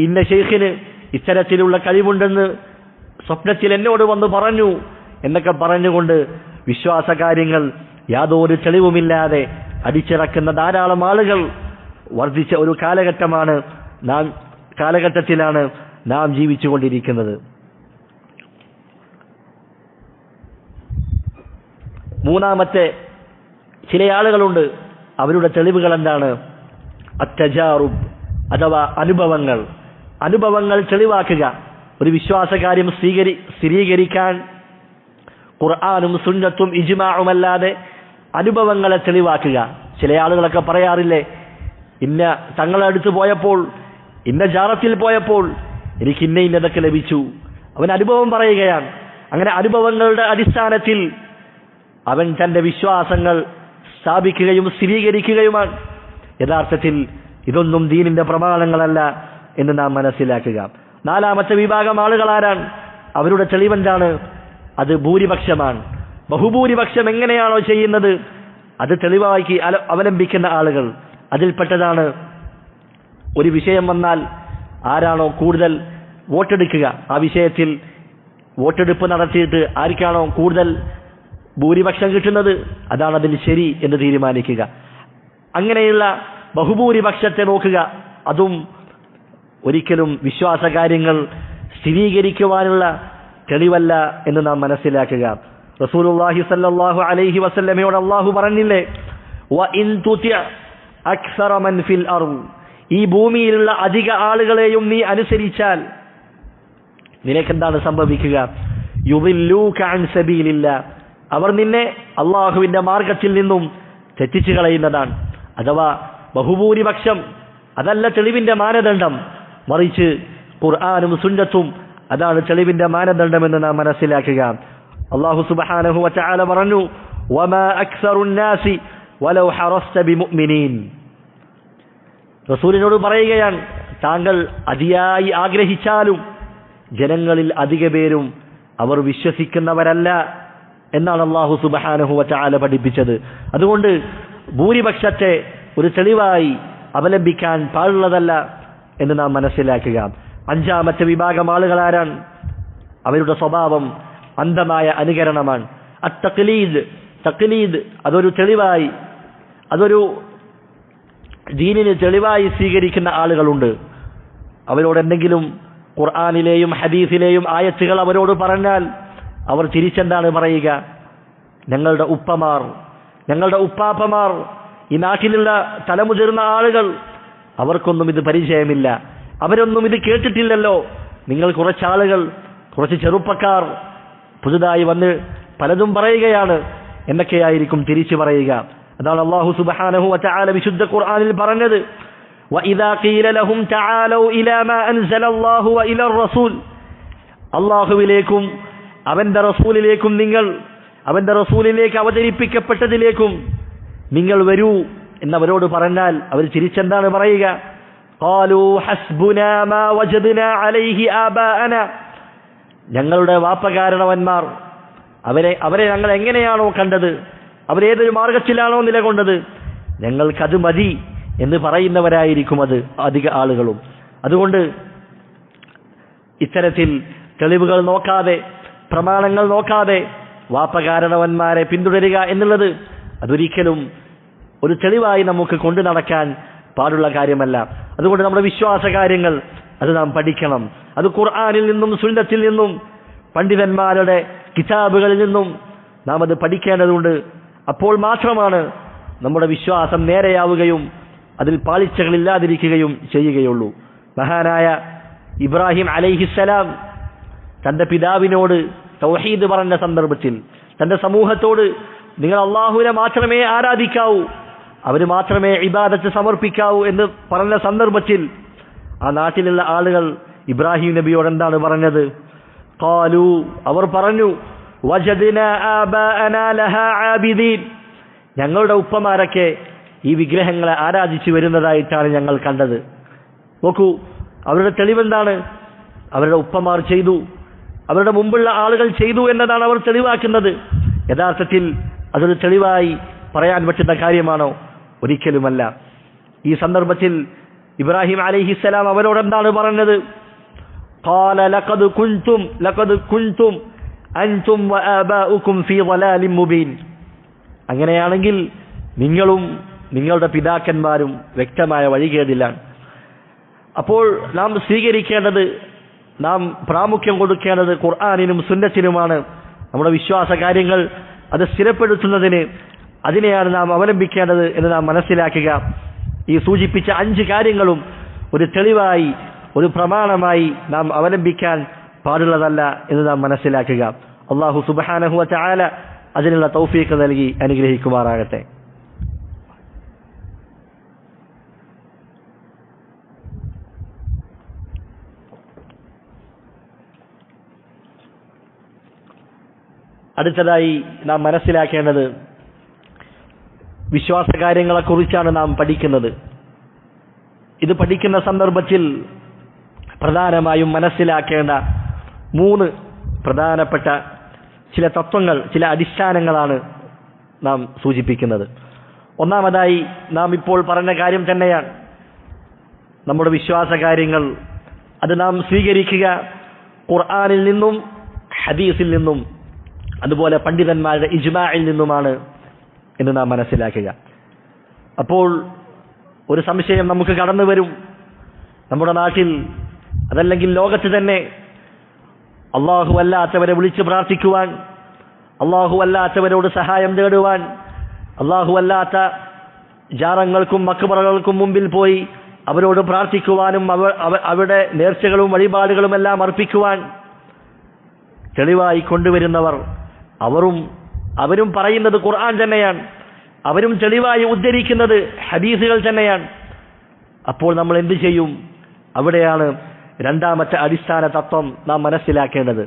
ഇന്ന ശൈഖിന് ഇത്തരത്തിലുള്ള കഴിവുണ്ടെന്ന് സ്വപ്നത്തിൽ എന്നോട് വന്ന് പറഞ്ഞു എന്നൊക്കെ പറഞ്ഞുകൊണ്ട് വിശ്വാസകാര്യങ്ങൾ യാതൊരു തെളിവുമില്ലാതെ അടിച്ചിറക്കുന്ന ധാരാളം ആളുകൾ വർദ്ധിച്ച ഒരു കാലഘട്ടത്തിലാണ് നാം ജീവിച്ചുകൊണ്ടിരിക്കുന്നത്. മൂന്നാമത്തെ ചില ആളുകളുണ്ട്, അവരുടെ തെളിവുകൾ എന്താണ്? അത്തജാറുബ് അഥവാ അനുഭവങ്ങൾ തെളിവാക്കുക. ഒരു വിശ്വാസകാര്യം സ്ഥിരീകരിക്കാൻ ഖുർആനും സുന്നത്തും ഇജ്മാഉമല്ലാതെ അനുഭവങ്ങളെ തെളിവാക്കുക. ചില ആളുകളൊക്കെ പറയാറില്ലേ, ഇന്ന തങ്ങളെ അടുത്ത് പോയപ്പോൾ, ഇന്ന ജാറത്തിൽ പോയപ്പോൾ എനിക്ക് ഇന്നതൊക്കെ ലഭിച്ചു. അവൻ അനുഭവം പറയുകയാണ്. അങ്ങനെ അനുഭവങ്ങളുടെ അടിസ്ഥാനത്തിൽ അവൻ തന്റെ വിശ്വാസങ്ങൾ സ്ഥാപിക്കുകയും സ്ഥിരീകരിക്കുകയുമാണ്. യഥാർത്ഥത്തിൽ ഇതൊന്നും ദീനിന്റെ പ്രമാണങ്ങളല്ല എന്ന് നാം മനസ്സിലാക്കുക. നാലാമത്തെ വിഭാഗം ആളുകൾ ആരാണ്? അവരുടെ തെളിവെന്താണ്? അത് ഭൂരിപക്ഷമാണ്. ബഹുഭൂരിപക്ഷം എങ്ങനെയാണോ ചെയ്യുന്നത് അത് തെളിവാക്കി അവലംബിക്കുന്ന ആളുകൾ. അതിൽപ്പെട്ടതാണ് ഒരു വിഷയം വന്നാൽ ആരാണോ കൂടുതൽ വോട്ടെടുക്കുക, ആ വിഷയത്തിൽ വോട്ടെടുപ്പ് നടത്തിയിട്ട് ആർക്കാണോ കൂടുതൽ ഭൂരിപക്ഷം കിട്ടുന്നത് അതാണ് അതിൽ ശരി എന്ന് തീരുമാനിക്കുക. അങ്ങനെയുള്ള ബഹുഭൂരിപക്ഷത്തെ നോക്കുക, അതും ഒരിക്കലും വിശ്വാസകാര്യങ്ങൾ സ്ഥിരീകരിക്കുവാനുള്ള തെളിവല്ല എന്ന് നാം മനസ്സിലാക്കുക. റസൂലുള്ളാഹി സ്വല്ലല്ലാഹു അലൈഹി വസല്ലമയോട് അല്ലാഹു പറഞ്ഞില്ലേ, വഇൻ തുതി അക്സറ മൻ ഫിൽ അർദ്, ഈ ഭൂമിയിലുള്ള അധിക ആളുകളെയും നീ അനുസരിച്ചാൽ നിനക്കെന്താണ് സംഭവിക്കുക? യുദില്ലൂക അൻ സബീലില്ലാഹ്, അവർ നിന്നെ അള്ളാഹുവിന്റെ മാർഗത്തിൽ നിന്നും തെറ്റിച്ചു കളയുന്നതാണ്. അഥവാ ബഹുഭൂരിപക്ഷം അതല്ല തെളിവിന്റെ മാനദണ്ഡം, മറിച്ച് ഖുർആനും സുന്നത്തും അതാണ് തെളിവിന്റെ മാനദണ്ഡമെന്ന് നാം മനസ്സിലാക്കുക. അല്ലാഹു സുബ്ഹാനഹു വതആല പറഞ്ഞു, വമാ അക്സറുൻ നാസി വലൗ ഹറസ്ത ബിമുഅ്മിനീൻ. റസൂലിനോട് പറയുകയാണ്, താങ്കൾ അതിയായി ആഗ്രഹിച്ചാലും ജനങ്ങളിൽ അധിക പേരും അവർ വിശ്വസിക്കുന്നവരല്ല എന്നാണ് അല്ലാഹു സുബ്ഹാനഹു വതആല പഠിപ്പിച്ചത്. അതുകൊണ്ട് ഭൂരിപക്ഷത്തെ ഒരു തെളിവായി അവലംബിക്കാൻ പാടുള്ളതല്ല എന്ന് നാം മനസ്സിലാക്കുക. അഞ്ചാമത്തെ വിഭാഗം ആളുകൾ ആരാണ്? അവരുടെ സ്വഭാവം അന്ധമായ അനുകരണമാണ്. തഖ്ലീദ് അതൊരു തെളിവായി, അതൊരു ദീനിന് തെളിവായി സ്വീകരിക്കുന്ന ആളുകളുണ്ട്. അവരോട് എന്തെങ്കിലും ഖുർആനിലെയും ഹദീസിലെയും ആയത്തുകൾ അവരോട് പറഞ്ഞാൽ അവർ തിരിച്ചെന്താണ് പറയുക? ഞങ്ങളുടെ ഉപ്പമാർ, ഞങ്ങളുടെ ഉപ്പാപ്പമാർ, ഈ നാട്ടിലുള്ള തലമുതിർന്ന ആളുകൾ, അവർക്കൊന്നും ഇത് പരിചയമില്ല, അവരൊന്നും ഇത് കേട്ടിട്ടില്ലല്ലോ. നിങ്ങൾ കുറച്ചാളുകൾ, കുറച്ച് ചെറുപ്പക്കാർ പുതുതായി വന്ന് പലതും പറയുകയാണ് എന്നൊക്കെയായിരിക്കും തിരിച്ചു പറയുക. അതാണ് അല്ലാഹു സുബ്ഹാനഹു വതആല വിശുദ്ധ ഖുർആനിൽ പറഞ്ഞത്, വഇദാ ഖീല ലഹും തആലൂ ഇലാ മാ അൻസലല്ലാഹു വഇലാ റസൂൽ, അല്ലാഹുവിലേക്കും അവന്റെ റസൂലിലേക്കും നിങ്ങൾ, അവന്റെ റസൂലിലേക്ക് അവതരിപ്പിക്കപ്പെട്ടതിലേക്കും നിങ്ങൾ വരൂ എന്നവരോട് പറഞ്ഞാൽ അവർ തിരിച്ചെന്താണ് പറയുക? ഖാലൂ ഹസ്ബുനാ മാ വജദ്നാ അലൈഹി ആബാഅനാ, ഞങ്ങളുടെ വാപ്പകാരണവന്മാർ അവരെ ഞങ്ങൾ എങ്ങനെയാണോ കണ്ടത്, അവരേതൊരു മാർഗത്തിലാണോ നിലകൊണ്ടത്, ഞങ്ങൾക്കത് മതി എന്ന് പറയുന്നവരായിരിക്കും അത് അധിക ആളുകളും. അതുകൊണ്ട് ഇത്തരത്തിൽ തെളിവുകൾ നോക്കാതെ, പ്രമാണങ്ങൾ നോക്കാതെ വാപ്പകാരണവന്മാരെ പിന്തുടരുക എന്നുള്ളത് അതൊരിക്കലും ഒരു തെളിവായി നമുക്ക് കൊണ്ടു നടക്കാൻ പാടുള്ള കാര്യമല്ല. അതുകൊണ്ട് നമ്മുടെ വിശ്വാസ കാര്യങ്ങൾ അത് നാം പഠിക്കണം. അത് ഖുർആനിൽ നിന്നും സുന്നത്തിൽ നിന്നും പണ്ഡിതന്മാരുടെ കിതാബുകളിൽ നിന്നും നാം അത് പഠിക്കേണ്ടതുണ്ട്. അപ്പോൾ മാത്രമാണ് നമ്മുടെ വിശ്വാസം നേരെയാവുകയും അതിൽ പാളിച്ചകളില്ലാതിരിക്കുകയും ചെയ്യുകയുള്ളൂ. മഹാനായ ഇബ്രാഹിം അലൈഹിസ്സലാം തന്റെ പിതാവിനോട് തൗഹീദ് പറഞ്ഞ സന്ദർഭത്തിൽ, തന്റെ സമൂഹത്തോട് നിങ്ങൾ അള്ളാഹുവിനെ മാത്രമേ ആരാധിക്കാവൂ, അവന് മാത്രമേ ഇബാദത്ത് സമർപ്പിക്കാവൂ എന്ന് പറഞ്ഞ സന്ദർഭത്തിൽ ആ നാട്ടിലുള്ള ആളുകൾ ഇബ്രാഹിം നബിയോട് എന്താണ് പറഞ്ഞത്? ഖാലൂ, അവർ പറഞ്ഞു, വജദ്നാ ആബാഅനാ ലഹാ ആബിദീൻ, ഞങ്ങളുടെ ഉപ്പമാരൊക്കെ ഈ വിഗ്രഹങ്ങളെ ആരാധിച്ചു വരുന്നതായിട്ടാണ് ഞങ്ങൾ കണ്ടത്. നോക്കൂ, അവരുടെ തെളിവെന്താണ്? അവരുടെ ഉപ്പമാർ ചെയ്തു, അവരുടെ മുമ്പുള്ള ആളുകൾ ചെയ്തു എന്നതാണ് അവർ തെളിവാക്കുന്നത്. യഥാർത്ഥത്തിൽ അതൊരു തെളിവായി പറയാൻ പറ്റുന്ന കാര്യമാണോ? ഒരിക്കലുമല്ല. ഈ സന്ദർഭത്തിൽ ഇബ്രാഹിം അലൈഹിസ്സലാം അവരോട് എന്താണ് പറഞ്ഞത്? ഖാല ലഖദ് കുൻതും അൻതും വആബാഉകും ഫീ ളലാലിൻ മുബീൻ, അങ്ങനെയാണെങ്കിൽ നിങ്ങളും നിങ്ങളുടെ പിതാക്കന്മാരും വ്യക്തമായ വഴികേടിലാണ്. അപ്പോൾ നാം സ്വീകരിക്കേണ്ടത്, നാം പ്രാമുഖ്യം കൊടുക്കേണ്ടത് ഖുർആനിനും സുന്നത്തിനുമാണ്. നമ്മുടെ വിശ്വാസ കാര്യങ്ങൾ അത് സ്ഥിരപ്പെടുത്തുന്നതിന് അതിനെയാണ് നാം അവലംബിക്കേണ്ടത് എന്ന് നാം മനസ്സിലാക്കുക. ഈ സൂചിപ്പിച്ച 5 കാര്യങ്ങളും ഒരു തെളിവായി, ഒരു പ്രമാണമായി നാം അവലംബിക്കാൻ പാടുള്ളതല്ല എന്ന് നാം മനസ്സിലാക്കുക. അല്ലാഹു സുബ്ഹാനഹു വതആല അതിനുള്ള തൗഫീഖ് നൽകി അനുഗ്രഹിക്കുമാറാകട്ടെ. അടുത്തതായി നാം മനസ്സിലാക്കേണ്ടത്, വിശ്വാസ കാര്യങ്ങളെക്കുറിച്ചാണ് നാം പഠിക്കുന്നത്. ഇത് പഠിക്കുന്ന സന്ദർഭത്തിൽ പ്രധാനമായും മനസ്സിലാക്കേണ്ട 3 പ്രധാനപ്പെട്ട ചില തത്വങ്ങൾ, ചില അടിസ്ഥാനങ്ങളാണ് നാം സൂചിപ്പിക്കുന്നത്. ഒന്നാമതായി നാം ഇപ്പോൾ പറഞ്ഞ കാര്യം തന്നെയാണ്, നമ്മുടെ വിശ്വാസ കാര്യങ്ങൾ അത് നാം സ്വീകരിക്കുക ഖുർആനിൽ നിന്നും ഹദീസിൽ നിന്നും അതുപോലെ പണ്ഡിതന്മാരുടെ ഇജ്മാഇൽ നിന്നുമാണ് എന്ന് നാം മനസ്സിലാക്കുക. അപ്പോൾ ഒരു സംശയം നമുക്ക് കടന്നു വരും. നമ്മുടെ നാട്ടിൽ അതല്ലെങ്കിൽ ലോകത്ത് തന്നെ അള്ളാഹു അല്ലാത്തവരെ വിളിച്ച് പ്രാർത്ഥിക്കുവാൻ, അള്ളാഹു അല്ലാത്തവരോട് സഹായം തേടുവാൻ, അള്ളാഹു അല്ലാത്ത ജാറങ്ങൾക്കും മക്ബറകൾക്കും മുമ്പിൽ പോയി അവരോട് പ്രാർത്ഥിക്കുവാനും അവരുടെ നേർച്ചകളും വഴിപാടുകളും എല്ലാം അർപ്പിക്കുവാൻ തെളിവായി കൊണ്ടുവരുന്നവർ അവരും പറയുന്നത് ഖുർആൻ തന്നെയാണ്, അവരും തെളിവായി ഉദ്ധരിക്കുന്നത് ഹദീസുകൾ തന്നെയാണ്. അപ്പോൾ നമ്മൾ എന്ത് ചെയ്യും? അവിടെയാണ് രണ്ടാമത്തെ അടിസ്ഥാന തത്വം നാം മനസ്സിലാക്കേണ്ടത്.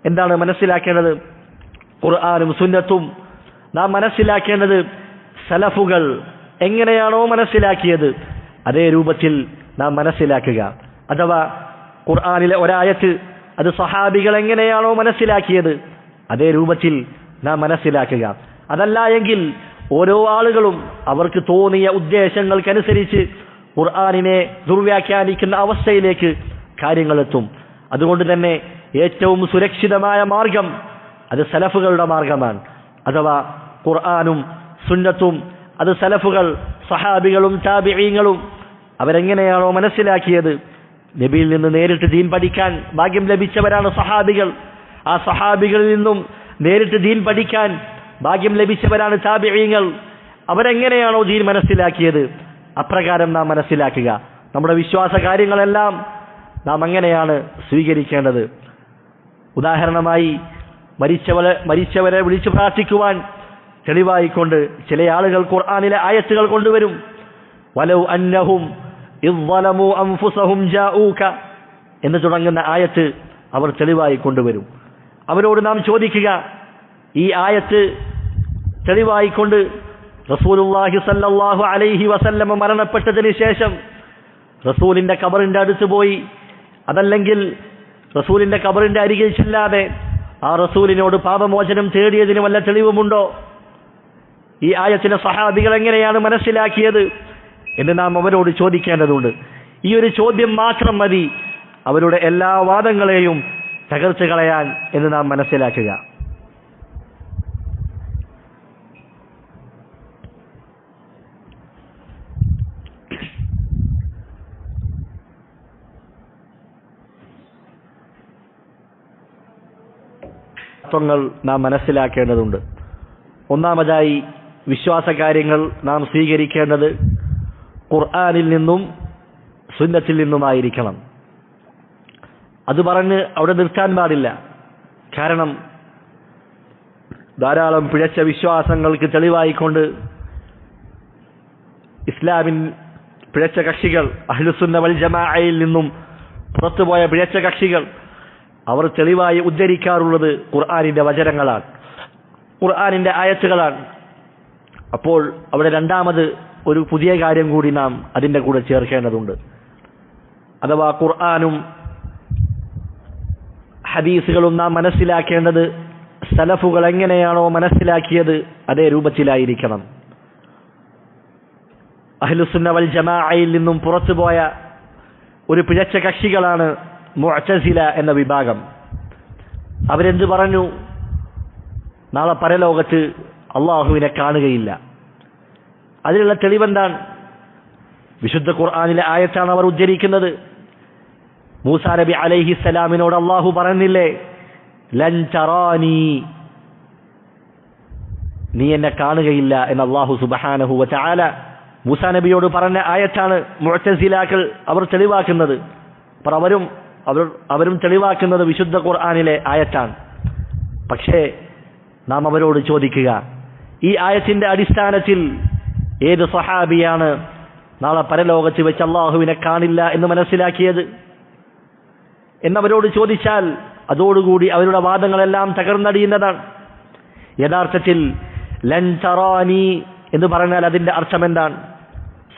എന്താണ് മനസ്സിലാക്കേണ്ടത്? ഖുർആനും സുന്നത്തും നാം മനസ്സിലാക്കേണ്ടത് സലഫുകൾ എങ്ങനെയാണോ മനസ്സിലാക്കിയത് അതേ രൂപത്തിൽ നാം മനസ്സിലാക്കുക. അഥവാ ഖുർആനിലെ ഒരായത്ത് അത് സഹാബികൾ എങ്ങനെയാണോ മനസ്സിലാക്കിയത് അതേ രൂപത്തിൽ നാം മനസ്സിലാക്കുക. അതല്ല എങ്കിൽ ഓരോ ആളുകളും അവർക്ക് തോന്നിയ ഉദ്ദേശങ്ങൾക്കനുസരിച്ച് ഖുർആനിനെ ദുർവ്യാഖ്യാനിക്കുന്ന അവസ്ഥയിലേക്ക് കാര്യങ്ങളെത്തും. അതുകൊണ്ട് തന്നെ ഏറ്റവും സുരക്ഷിതമായ മാർഗം അത് സലഫുകളുടെ മാർഗമാണ്. അഥവാ ഖുർആനും സുന്നത്തും അത് സലഫുകൾ, സഹാബികളും താബിഈങ്ങളും അവരെങ്ങനെയാണോ മനസ്സിലാക്കിയത്, നബിയിൽ നിന്ന് നേരിട്ട് ദീൻ പഠിക്കാൻ ഭാഗ്യം ലഭിച്ചവരാണ് സഹാബികൾ. ആ സഹാബികളിൽ നിന്നും നേരിട്ട് ദീൻ പഠിക്കാൻ ഭാഗ്യം ലഭിച്ചവരാണ് താബിഈങ്ങൾ. അവരെങ്ങനെയാണോ ദീൻ മനസ്സിലാക്കിയത് അപ്രകാരം നാം മനസ്സിലാക്കുക. നമ്മുടെ വിശ്വാസ കാര്യങ്ങളെല്ലാം നാം അങ്ങനെയാണ് സ്വീകരിക്കേണ്ടത്. ഉദാഹരണമായി മരിച്ചവരെ വിളിച്ചു പ്രാർത്ഥിക്കുവാൻ തെളിവായിക്കൊണ്ട് ചില ആളുകൾ ഖുർആനിലെ ആയത്തുകൾ കൊണ്ടുവരും. വലൗ അന്നഹും ഇദ്ദലമു അൻഫുസഹും ജാഊക എന്ന് തുടങ്ങുന്ന ആയത്ത് അവർ തെളിവായി കൊണ്ടുവരും. അവരോട് നാം ചോദിക്കുക, ഈ ആയത്ത് തെളിവായിക്കൊണ്ട് റസൂലുള്ളാഹി സ്വല്ലല്ലാഹു അലൈഹി വസല്ലം മരണപ്പെട്ടതിന് ശേഷം റസൂലിന്റെ ഖബറിന്റെ അടുത്ത് പോയി, അതല്ലെങ്കിൽ റസൂലിന്റെ ഖബറിന്റെ അരികിൽ ചെല്ലാതെ ആ റസൂലിനോട് പാപമോചനം തേടിയതിന് വല്ല തെളിവുമുണ്ടോ? ഈ ആയത്തിനെ സഹാബികൾ എങ്ങനെയാണ് മനസ്സിലാക്കിയത് എന്ന് നാം അവരോട് ചോദിക്കേണ്ടതുണ്ട്. ഈ ഒരു ചോദ്യം മാത്രം മതി അവരുടെ എല്ലാ വാദങ്ങളെയും തകർത്ത് കളയാൻ എന്ന് നാം മനസ്സിലാക്കുക. തത്വങ്ങൾ നാം മനസ്സിലാക്കേണ്ടതുണ്ട്. ഒന്നാമതായി വിശ്വാസകാര്യങ്ങൾ നാം സ്വീകരിക്കേണ്ടത് ഖുർആനിൽ നിന്നും സുന്നത്തിൽ നിന്നുമായിരിക്കണം. അത് പറഞ്ഞ് അവിടെ നിർത്താൻ പാടില്ല. കാരണം ധാരാളം പിഴച്ച വിശ്വാസങ്ങൾക്ക് തെളിവായിക്കൊണ്ട് ഇസ്ലാമിൻ പിഴച്ച കക്ഷികൾ, അഹ്ലുസുന്ന വൽ ജമാഅയിൽ നിന്നും പുറത്തുപോയ പിഴച്ച കക്ഷികൾ അവർ തെളിവായി ഉദ്ധരിക്കാറുള്ളത് ഖുർആനിന്റെ വചനങ്ങളാണ്, ഖുർആനിന്റെ ആയത്തുകളാണ്. അപ്പോൾ അവിടെ രണ്ടാമത് ഒരു പുതിയ കാര്യം കൂടി നാം അതിൻ്റെ കൂടെ ചേർക്കേണ്ടതുണ്ട്. അഥവാ ഖുർആനും ഹദീസുകളും നാം മനസ്സിലാക്കേണ്ടത് സലഫുകൾ എങ്ങനെയാണോ മനസ്സിലാക്കിയത് അതേ രൂപത്തിലായിരിക്കണം. അഹ്ലുസുന്ന വൽ ജമാഅയിൽ നിന്നും പുറത്തുപോയ ഒരു പിഴച്ച കക്ഷികളാണ് മുഅ്തസില എന്ന വിഭാഗം. അവരെന്ത് പറഞ്ഞു? നാളെ പരലോകത്ത് അള്ളാഹുവിനെ കാണുകയില്ല. അതിനുള്ള തെളിവെന്താണ്? വിശുദ്ധ ഖുർആനിലെ ആയത്താണ് അവർ ഉദ്ധരിക്കുന്നത്. മൂസാ നബി അലൈഹിസ്സലാമിനോട് അള്ളാഹു പറഞ്ഞില്ലേ, ലൻ തറാനി, നീ എന്നെ കാണുകയില്ല എന്ന് അള്ളാഹു സുബ്ഹാനഹു വ തആല മൂസാ നബിയോട് പറഞ്ഞ ആയത്താണ് മുഅ്തസിലാക്കൾ അവർ തെളിവാക്കുന്നത്. അപ്പോൾ അവരും തെളിവാക്കുന്നത് വിശുദ്ധ ഖുർആനിലെ ആയത്താണ്. പക്ഷേ നാം അവരോട് ചോദിക്കുക, ഈ ആയത്തിന്റെ അടിസ്ഥാനത്തിൽ ഏത് സഹാബിയാണ് നാളെ പരലോകത്ത് വെച്ച് അള്ളാഹുവിനെ കാണില്ല എന്ന് മനസ്സിലാക്കിയത് എന്നവരോട് ചോദിച്ചാൽ അതോടുകൂടി അവരുടെ വാദങ്ങളെല്ലാം തകർന്നടിയുന്നതാണ്. യഥാർത്ഥത്തിൽ ലൻ തറാനി എന്ന് പറഞ്ഞാൽ അതിന്റെ അർത്ഥം എന്താണ്?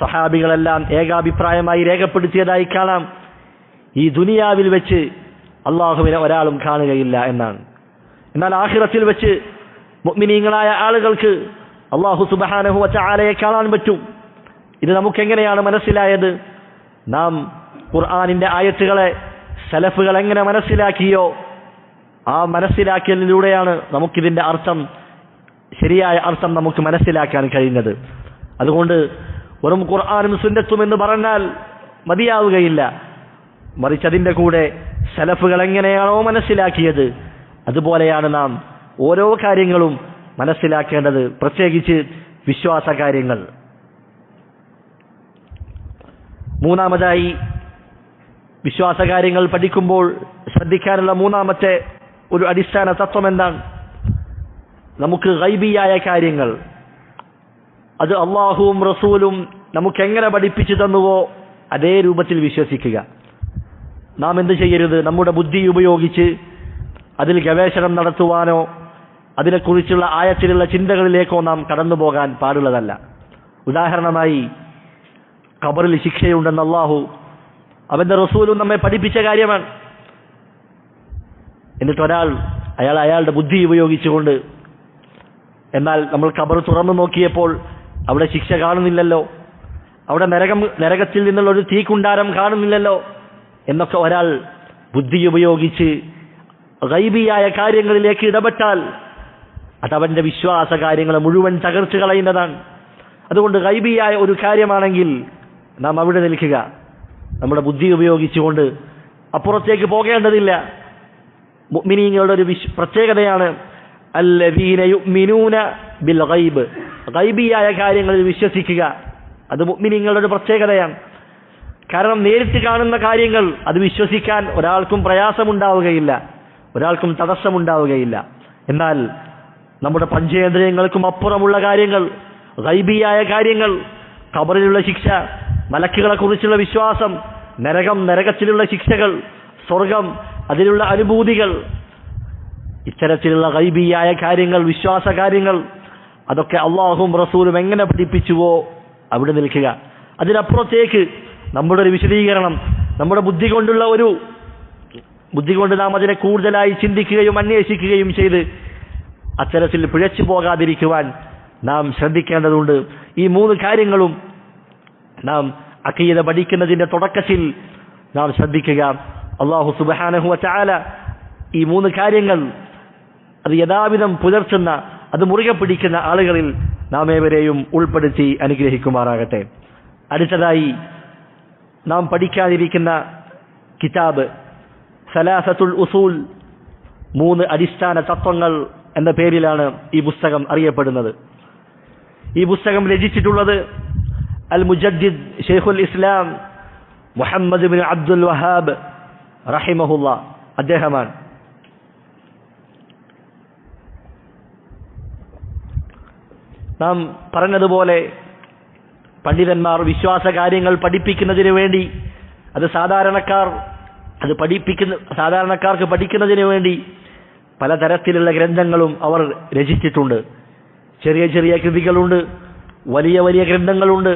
സഹാബികളെല്ലാം ഏകാഭിപ്രായമായി രേഖപ്പെടുത്തിയതായി കാണാം, ഈ ദുനിയാവിൽ വെച്ച് അള്ളാഹുവിനെ ഒരാളും കാണുകയില്ല എന്നാണ്. എന്നാൽ ആഖിറത്തിൽ വെച്ച് മുഅ്മിനീങ്ങളായ ആളുകൾക്ക് അള്ളാഹു സുബ്ഹാനഹു വ തആലയെ കാണാൻ പറ്റും. ഇത് നമുക്കെങ്ങനെയാണ് മനസ്സിലായത്? നാം ഖുർആനിന്റെ ആയത്തുകളെ സലഫുകൾ എങ്ങനെ മനസ്സിലാക്കിയോ ആ മനസ്സിലാക്കലിലൂടെയാണ് നമുക്കിതിൻ്റെ അർത്ഥം, ശരിയായ അർത്ഥം നമുക്ക് മനസ്സിലാക്കാൻ കഴിയുന്നത്. അതുകൊണ്ട് വെറും ഖുർആനും സുന്നത്തും എന്ന് പറഞ്ഞാൽ മതിയാവുകയില്ല. മറിച്ച് അതിൻ്റെ കൂടെ സലഫുകൾ എങ്ങനെയാണോ മനസ്സിലാക്കിയത് അതുപോലെയാണ് നാം ഓരോ കാര്യങ്ങളും മനസ്സിലാക്കേണ്ടത്, പ്രത്യേകിച്ച് വിശ്വാസ കാര്യങ്ങൾ. മൂന്നാമതായി, വിശ്വാസകാര്യങ്ങൾ പഠിക്കുമ്പോൾ ശ്രദ്ധിക്കാനുള്ള മൂന്നാമത്തെ ഒരു അടിസ്ഥാന തത്വം എന്താണ്? നമുക്ക് ഗൈബിയായ കാര്യങ്ങൾ അത് അള്ളാഹുവും റസൂലും നമുക്ക് എങ്ങനെ പഠിപ്പിച്ചു തന്നുവോ അതേ രൂപത്തിൽ വിശ്വസിക്കുക. നാം എന്ത് ചെയ്യരുത്? നമ്മുടെ ബുദ്ധി ഉപയോഗിച്ച് അതിൽ ഗവേഷണം നടത്തുവാനോ അതിനെക്കുറിച്ചുള്ള ആഴത്തിലുള്ള ചിന്തകളിലേക്കോ നാം കടന്നു പോകാൻ പാടുള്ളതല്ല. ഉദാഹരണമായി, ഖബറിൽ ശിക്ഷയുണ്ടെന്ന് അള്ളാഹു അവന്റെ റസൂലും നമ്മെ പഠിപ്പിച്ച കാര്യമാണ്. എന്നിട്ട് അയാളുടെ ബുദ്ധി ഉപയോഗിച്ചുകൊണ്ട്, എന്നാൽ നമ്മൾ ഖബർ തുറന്നു നോക്കിയപ്പോൾ അവിടെ ശിക്ഷ കാണുന്നില്ലല്ലോ, അവിടെ നരകത്തിൽ നിന്നുള്ള ഒരു തീക്കുണ്ടാരം കാണുന്നില്ലല്ലോ എന്നൊക്കെ ഒരാൾ ബുദ്ധി ഉപയോഗിച്ച് ഗൈബിയായ കാര്യങ്ങളിലേക്ക് ഇടപെട്ടാൽ അതവന്റെ വിശ്വാസ കാര്യങ്ങളെ മുഴുവൻ തകർച്ചു കളയുന്നതാണ്. അതുകൊണ്ട് ഗൈബിയായ ഒരു കാര്യമാണെങ്കിൽ നാം അവിടെ നിൽക്കുക, നമ്മുടെ ബുദ്ധി ഉപയോഗിച്ചുകൊണ്ട് അപ്പുറത്തേക്ക് പോകേണ്ടതില്ല. മുഅ്മിനീങ്ങളുടെ ഒരു പ്രത്യേകതയാണ് അല്ലദീന യുഅ്മിനൂന ബിൽ ഗൈബ്, ഗൈബിയായ കാര്യങ്ങളിൽ വിശ്വസിക്കുക. അത് മുഅ്മിനീങ്ങളുടെ ഒരു പ്രത്യേകതയാണ്. കാരണം നേരിട്ട് കാണുന്ന കാര്യങ്ങൾ അത് വിശ്വസിക്കാൻ ഒരാൾക്കും പ്രയാസമുണ്ടാവുകയില്ല, ഒരാൾക്കും തടസ്സമുണ്ടാവുകയില്ല. എന്നാൽ നമ്മുടെ പഞ്ചേന്ദ്രിയങ്ങൾക്കും അപ്പുറമുള്ള കാര്യങ്ങൾ, ഗൈബിയായ കാര്യങ്ങൾ, ഖബറിലുള്ള ശിക്ഷ, മലക്കുകളെ കുറിച്ചുള്ള വിശ്വാസം, നരകം, നരകത്തിലുള്ള ശിക്ഷകൾ, സ്വർഗം, അതിലുള്ള അനുഭൂതികൾ, ഇത്തരത്തിലുള്ള ഗൈബിയായ കാര്യങ്ങൾ, വിശ്വാസ കാര്യങ്ങൾ, അതൊക്കെ അള്ളാഹും റസൂലും എങ്ങനെ പഠിപ്പിച്ചുവോ അവിടെ നിൽക്കുക. അതിനപ്പുറത്തേക്ക് നമ്മുടെ ഒരു വിശദീകരണം, നമ്മുടെ ബുദ്ധി കൊണ്ട് നാം അതിനെ കൂടുതലായി ചിന്തിക്കുകയും അന്വേഷിക്കുകയും ചെയ്ത് അത്തരത്തിൽ പിഴച്ചു പോകാതിരിക്കുവാൻ നാം ശ്രദ്ധിക്കേണ്ടതുണ്ട്. ഈ മൂന്ന് കാര്യങ്ങളും നാം അഖീദ പഠിക്കുന്നതിന്റെ തുടക്കത്തിൽ നാം ശ്രദ്ധിക്കുക. അല്ലാഹു സുബ്ഹാനഹു വ തആല ഈ മൂന്ന് കാര്യങ്ങൾ അത് യഥാവിധം പുലർത്തുന്ന, അത് മുറുകെ പിടിക്കുന്ന ആളുകളിൽ നാം ഏവരെയും ഉൾപ്പെടുത്തി അനുഗ്രഹിക്കുമാറാകട്ടെ. അടുത്തതായി നാം പഠിക്കാനിരിക്കുന്ന കിതാബ് സലാസത്തുൽ ഉസൂൽ, മൂന്ന് അടിസ്ഥാന തത്വങ്ങൾ എന്ന പേരിലാണ് ഈ പുസ്തകം അറിയപ്പെടുന്നത്. ഈ പുസ്തകം രചിച്ചിട്ടുള്ളത് അൽ മുജദ്ദിദ് ശൈഖുൽ ഇസ്ലാം മുഹമ്മദ് ബിൻ അബ്ദുൽ വഹാബ് റഹിമഹുല്ലാ അദ്ദേഹമാണ്. നാം പറഞ്ഞതുപോലെ പണ്ഡിതന്മാർ വിശ്വാസ കാര്യങ്ങൾ പഠിപ്പിക്കുന്നതിന് വേണ്ടി, സാധാരണക്കാർക്ക് പഠിക്കുന്നതിന് വേണ്ടി പലതരത്തിലുള്ള ഗ്രന്ഥങ്ങളും അവർ രചിച്ചിട്ടുണ്ട്. ചെറിയ ചെറിയ കൃതികളുണ്ട്, വലിയ വലിയ ഗ്രന്ഥങ്ങളുണ്ട്,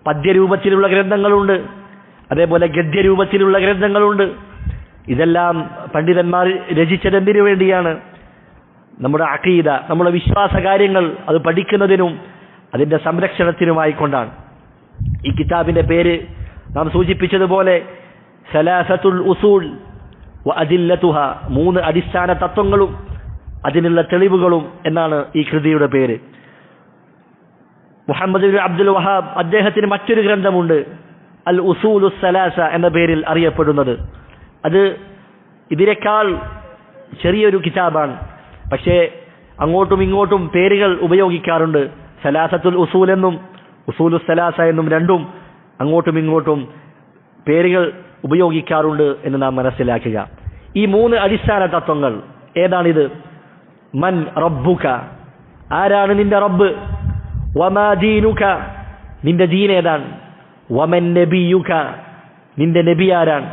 പദ്യരൂപത്തിലുള്ള ഗ്രന്ഥങ്ങളുണ്ട്, അതേപോലെ ഗദ്യരൂപത്തിലുള്ള ഗ്രന്ഥങ്ങളുണ്ട്. ഇതെല്ലാം പണ്ഡിതന്മാർ രചിച്ചതെന്തിനു വേണ്ടിയാണ്? നമ്മുടെ അഖീദ, നമ്മുടെ വിശ്വാസ കാര്യങ്ങൾ അത് പഠിക്കുന്നതിനും അതിന്റെ സംരക്ഷണത്തിനുമായിക്കൊണ്ടാണ്. ഈ കിതാബിന്റെ പേര് നാം സൂചിപ്പിച്ചതുപോലെ സലാസത്തുൽ ഉസൂൽ വ അദില്ലതുഹ, മൂന്ന് അടിസ്ഥാന തത്വങ്ങളും അതിനുള്ള തെളിവുകളും എന്നാണ് ഈ കൃതിയുടെ പേര്. മുഹമ്മദ് ബിൻ അബ്ദുൽ വഹാബ് അദ്ദേഹത്തിന് മറ്റൊരു ഗ്രന്ഥമുണ്ട്, അൽ ഉസൂലുസ് സലാസ എന്ന പേരിൽ അറിയപ്പെടുന്നത്. അത് ഇതിനേക്കാൾ ചെറിയൊരു കിതാബാണ്, പക്ഷേ അങ്ങോട്ടും ഇങ്ങോട്ടും പേരുകൾ ഉപയോഗിക്കാറുണ്ട്. സലാസത്തുൽ ഉസൂൽ എന്നും ഉസൂലുസ് സലാസ എന്നും രണ്ടും അങ്ങോട്ടും ഇങ്ങോട്ടും പേരുകൾ ഉപയോഗിക്കാറുണ്ട് എന്ന് നാം മനസ്സിലാക്കുക. ഈ മൂന്ന് അടിസ്ഥാന തത്വങ്ങൾ ഏതാണിത്? മൻ റബ്ബുക, ആരാണ് നിന്റെ റബ്ബ്? വമാ ദീനുക, നിന്റെ ദീൻ ഏതാണ്? വമൻ നബിയുക, നിന്റെ നബി ആരാണ്?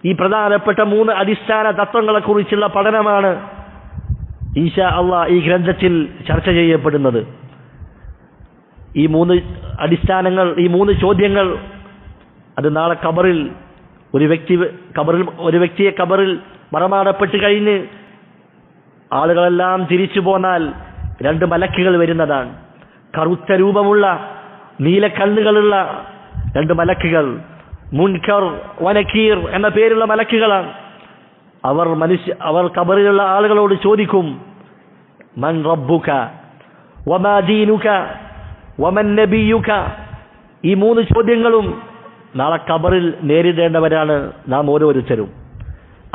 ഈ പ്രധാനപ്പെട്ട മൂന്ന് അടിസ്ഥാന തത്വങ്ങളെ കുറിച്ചുള്ള പഠനമാണ് ഇൻഷാ അല്ലാഹ് ഈ ഗ്രന്ഥത്തിൽ ചർച്ച ചെയ്യപ്പെടുന്നത്. ഈ മൂന്ന് അടിസ്ഥാനങ്ങൾ, ഈ മൂന്ന് ചോദ്യങ്ങൾ അത് നാളെ ഖബറിൽ ഒരു വ്യക്തിയെ ഖബറിൽ മറമാടപ്പെട്ട് കഴിഞ്ഞ് ആളുകളെല്ലാം തിരിച്ചു പോന്നാൽ രണ്ട് മലക്കുകൾ വരുന്നതാണ്. കറുത്ത രൂപമുള്ള നീല കണ്ണുകളുള്ള രണ്ട് മലക്കുകൾ, മുൻകർ വനക്കീർ എന്ന പേരുള്ള മലക്കുകളാണ്. അവർ ഖബറിലുള്ള ആളുകളോട് ചോദിക്കും, മൻ റബ്ബുക വമാ ദീനുക വമൻ നബിയുക. ഈ 3 ചോദ്യങ്ങളും നാളെ ഖബറിൽ നേരിടേണ്ടവരാണ് നാം ഓരോരുത്തരും.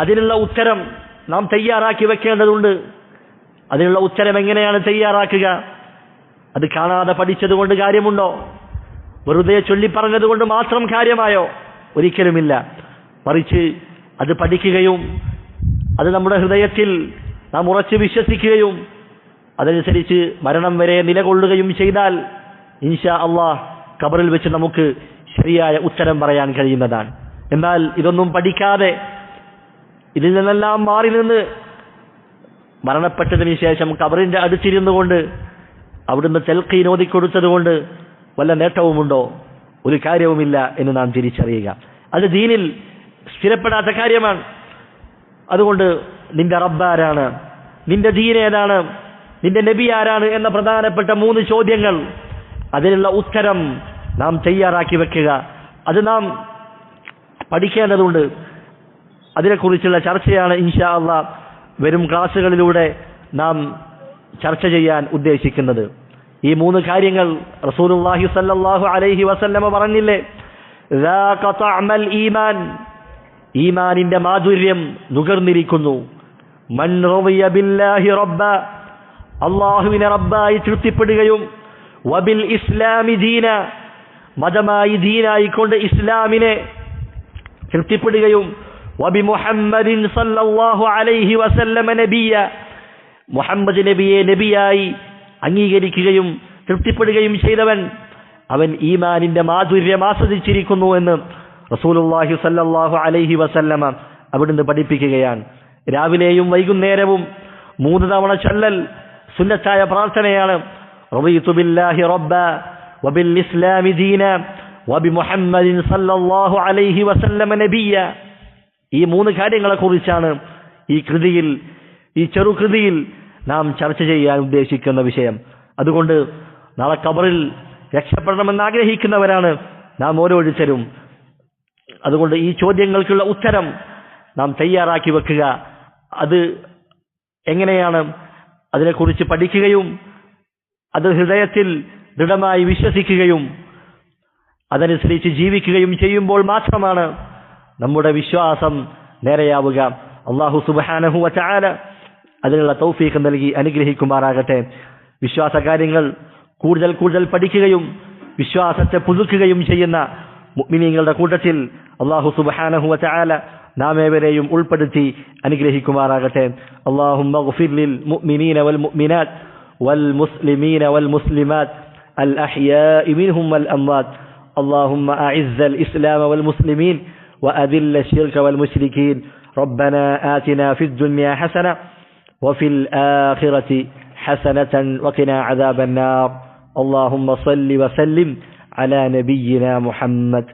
അതിനുള്ള ഉത്തരം നാം തയ്യാറാക്കി വെക്കേണ്ടതുണ്ട്. അതിനുള്ള ഉത്തരം എങ്ങനെയാണ് തയ്യാറാക്കുക? അത് കാണാതെ പഠിച്ചതുകൊണ്ട് കാര്യമുണ്ടോ? വെറുതെ ചൊല്ലിപ്പറഞ്ഞതുകൊണ്ട് മാത്രം കാര്യമായോ? ഒരിക്കലുമില്ല. മറിച്ച് അത് പഠിക്കുകയും അത് നമ്മുടെ ഹൃദയത്തിൽ നാം ഉറച്ചു വിശ്വസിക്കുകയും അതനുസരിച്ച് മരണം വരെ നിലകൊള്ളുകയും ചെയ്താൽ ഇൻഷാ അല്ലാഹ് ഖബറിൽ വെച്ച് നമുക്ക് ശരിയായ ഉത്തരം പറയാൻ കഴിയുന്നതാണ്. എന്നാൽ ഇതൊന്നും പഠിക്കാതെ ഇതിൽ നിന്നെല്ലാം മാറി നിന്ന് മരണപ്പെട്ടതിന് ശേഷം ഖബറിന്റെ അടുത്തിരുന്നു കൊണ്ട് അവിടുന്ന് തൽഖീൻ ഓതിക്കൊടുത്തതുകൊണ്ട് വല്ല നേട്ടവുമുണ്ടോ? ഒരു കാര്യവുമില്ല എന്ന് നാം തിരിച്ചറിയുക. അത് ദീനിൽ സ്ഥിരപ്പെടാത്ത കാര്യമാണ്. അതുകൊണ്ട് നിന്റെ റബ്ബാരാണ്, നിന്റെ ദീൻ ഏതാണ്, നിന്റെ നബി ആരാണ് എന്ന പ്രധാനപ്പെട്ട 3 ചോദ്യങ്ങൾ, അതിനുള്ള ഉത്തരം നാം തയ്യാറാക്കി വെക്കുക. അത് നാം പഠിക്കേണ്ടതുണ്ട്. അതിനെക്കുറിച്ചുള്ള ചർച്ചയാണ് ഇൻഷാ അല്ലാഹ് വരും ക്ലാസ്സുകളിലൂടെ നാം ചർച്ച ചെയ്യാൻ ഉദ്ദേശിക്കുന്നത്. ഈ 3 കാര്യങ്ങൾ റസൂലുള്ളാഹി സ്വല്ലല്ലാഹു അലൈഹി വസല്ലമ പറഞ്ഞില്ലേ, ذاق طعم الإيمان, ഈമാനിന്റെ മാധുര്യം നുകർന്നിരിക്കുന്നു. മൻ റളിയ ബില്ലാഹി റബ്ബ, അല്ലാഹുവിനെ റബ്ബായി തൃപ്തിപ്പെടുകയും വബിൽ ഇസ്ലാമി ദീന, മതമായി ദീനായിക്കൊണ്ട് ഇസ്ലാമിനെ തൃപ്തിപ്പെടുകയും വബി മുഹമ്മദിൻ സല്ലല്ലാഹു അലൈഹി വസല്ലമ നബിയ, മുഹമ്മദ് നബിയെ നബിയായി അംഗീകരിക്കുകയും തൃപ്തിപ്പെടുകയും ചെയ്തവൻ അവൻ ഈമാനിന്റെ മാധുര്യം ആസ്വദിച്ചിരിക്കുന്നു എന്ന് റസൂലുള്ളാഹി സല്ലല്ലാഹു അലൈഹി വസല്ലമ അവിടുന്ന് പഠിപ്പിക്കുകയാണ്. രാവിലെയും വൈകുന്നേരവും 3 തവണ ചൊല്ലൽ സുന്നത്തായ പ്രാർത്ഥനയാണ്. റളിതു ബില്ലാഹി റബ്ബ വബിൽ ഇസ്ലാമി ദീന വബി മുഹമ്മദിൻ സല്ലല്ലാഹു അലൈഹി വസല്ലമ നബിയ. ഈ 3 കാര്യങ്ങളെ കുറിച്ചാണ് ഈ ചെറുകൃതിയിൽ നാം ചർച്ച ചെയ്യാൻ ഉദ്ദേശിക്കുന്ന വിഷയം. അതുകൊണ്ട് നാളെ ഖബറിൽ രക്ഷപ്പെടണമെന്ന് ആഗ്രഹിക്കുന്നവരാണ് നാം ഓരോരുത്തരും. അതുകൊണ്ട് ഈ ചോദ്യങ്ങൾക്കുള്ള ഉത്തരം നാം തയ്യാറാക്കി വെക്കുക. അത് എങ്ങനെയാണ്? അതിനെക്കുറിച്ച് പഠിക്കുകയും അത് ഹൃദയത്തിൽ ദൃഢമായി വിശ്വസിക്കുകയും അതനുസരിച്ച് ജീവിക്കുകയും ചെയ്യുമ്പോൾ മാത്രമാണ് നമ്മുടെ വിശ്വാസം നേരെയാവുക. അല്ലാഹു സുബ്ഹാനഹു വ തആല അതിനുള്ള തൗഫീഖ് നൽകി അനുഗ്രഹിക്കുമാറാകട്ടെ. വിശ്വാസകാര്യങ്ങൾ കൂടുതൽ പഠിക്കുകയും വിശ്വാസത്തെ പുതുക്കുകയും ചെയ്യുന്ന മുഅ്മിനീങ്ങളുടെ കൂട്ടത്തിൽ അല്ലാഹു സുബ്ഹാനഹു വ തആല നാം ഏവരെയും ഉൾപ്പെടുത്തി അനുഗ്രഹിക്കുമാറാകട്ടെ. അല്ലാഹുമ്മഗ്ഫിർ ലിൽ മുഅ്മിനീന വൽ മുഅ്മിനാത്ത് വൽ മുസ്ലിമീന വൽ മുസ്ലിമാത്ത് അൽ അഹ്യാഇ മിൻഹും വൽ അംവാത്ത്. اللهم أعز الإسلام والمسلمين وأذل الشرك والمشركين. ربنا آتنا في الدنيا حسنة وفي الآخرة حسنة وقنا عذاب النار. اللهم صل وسلم على نبينا محمد.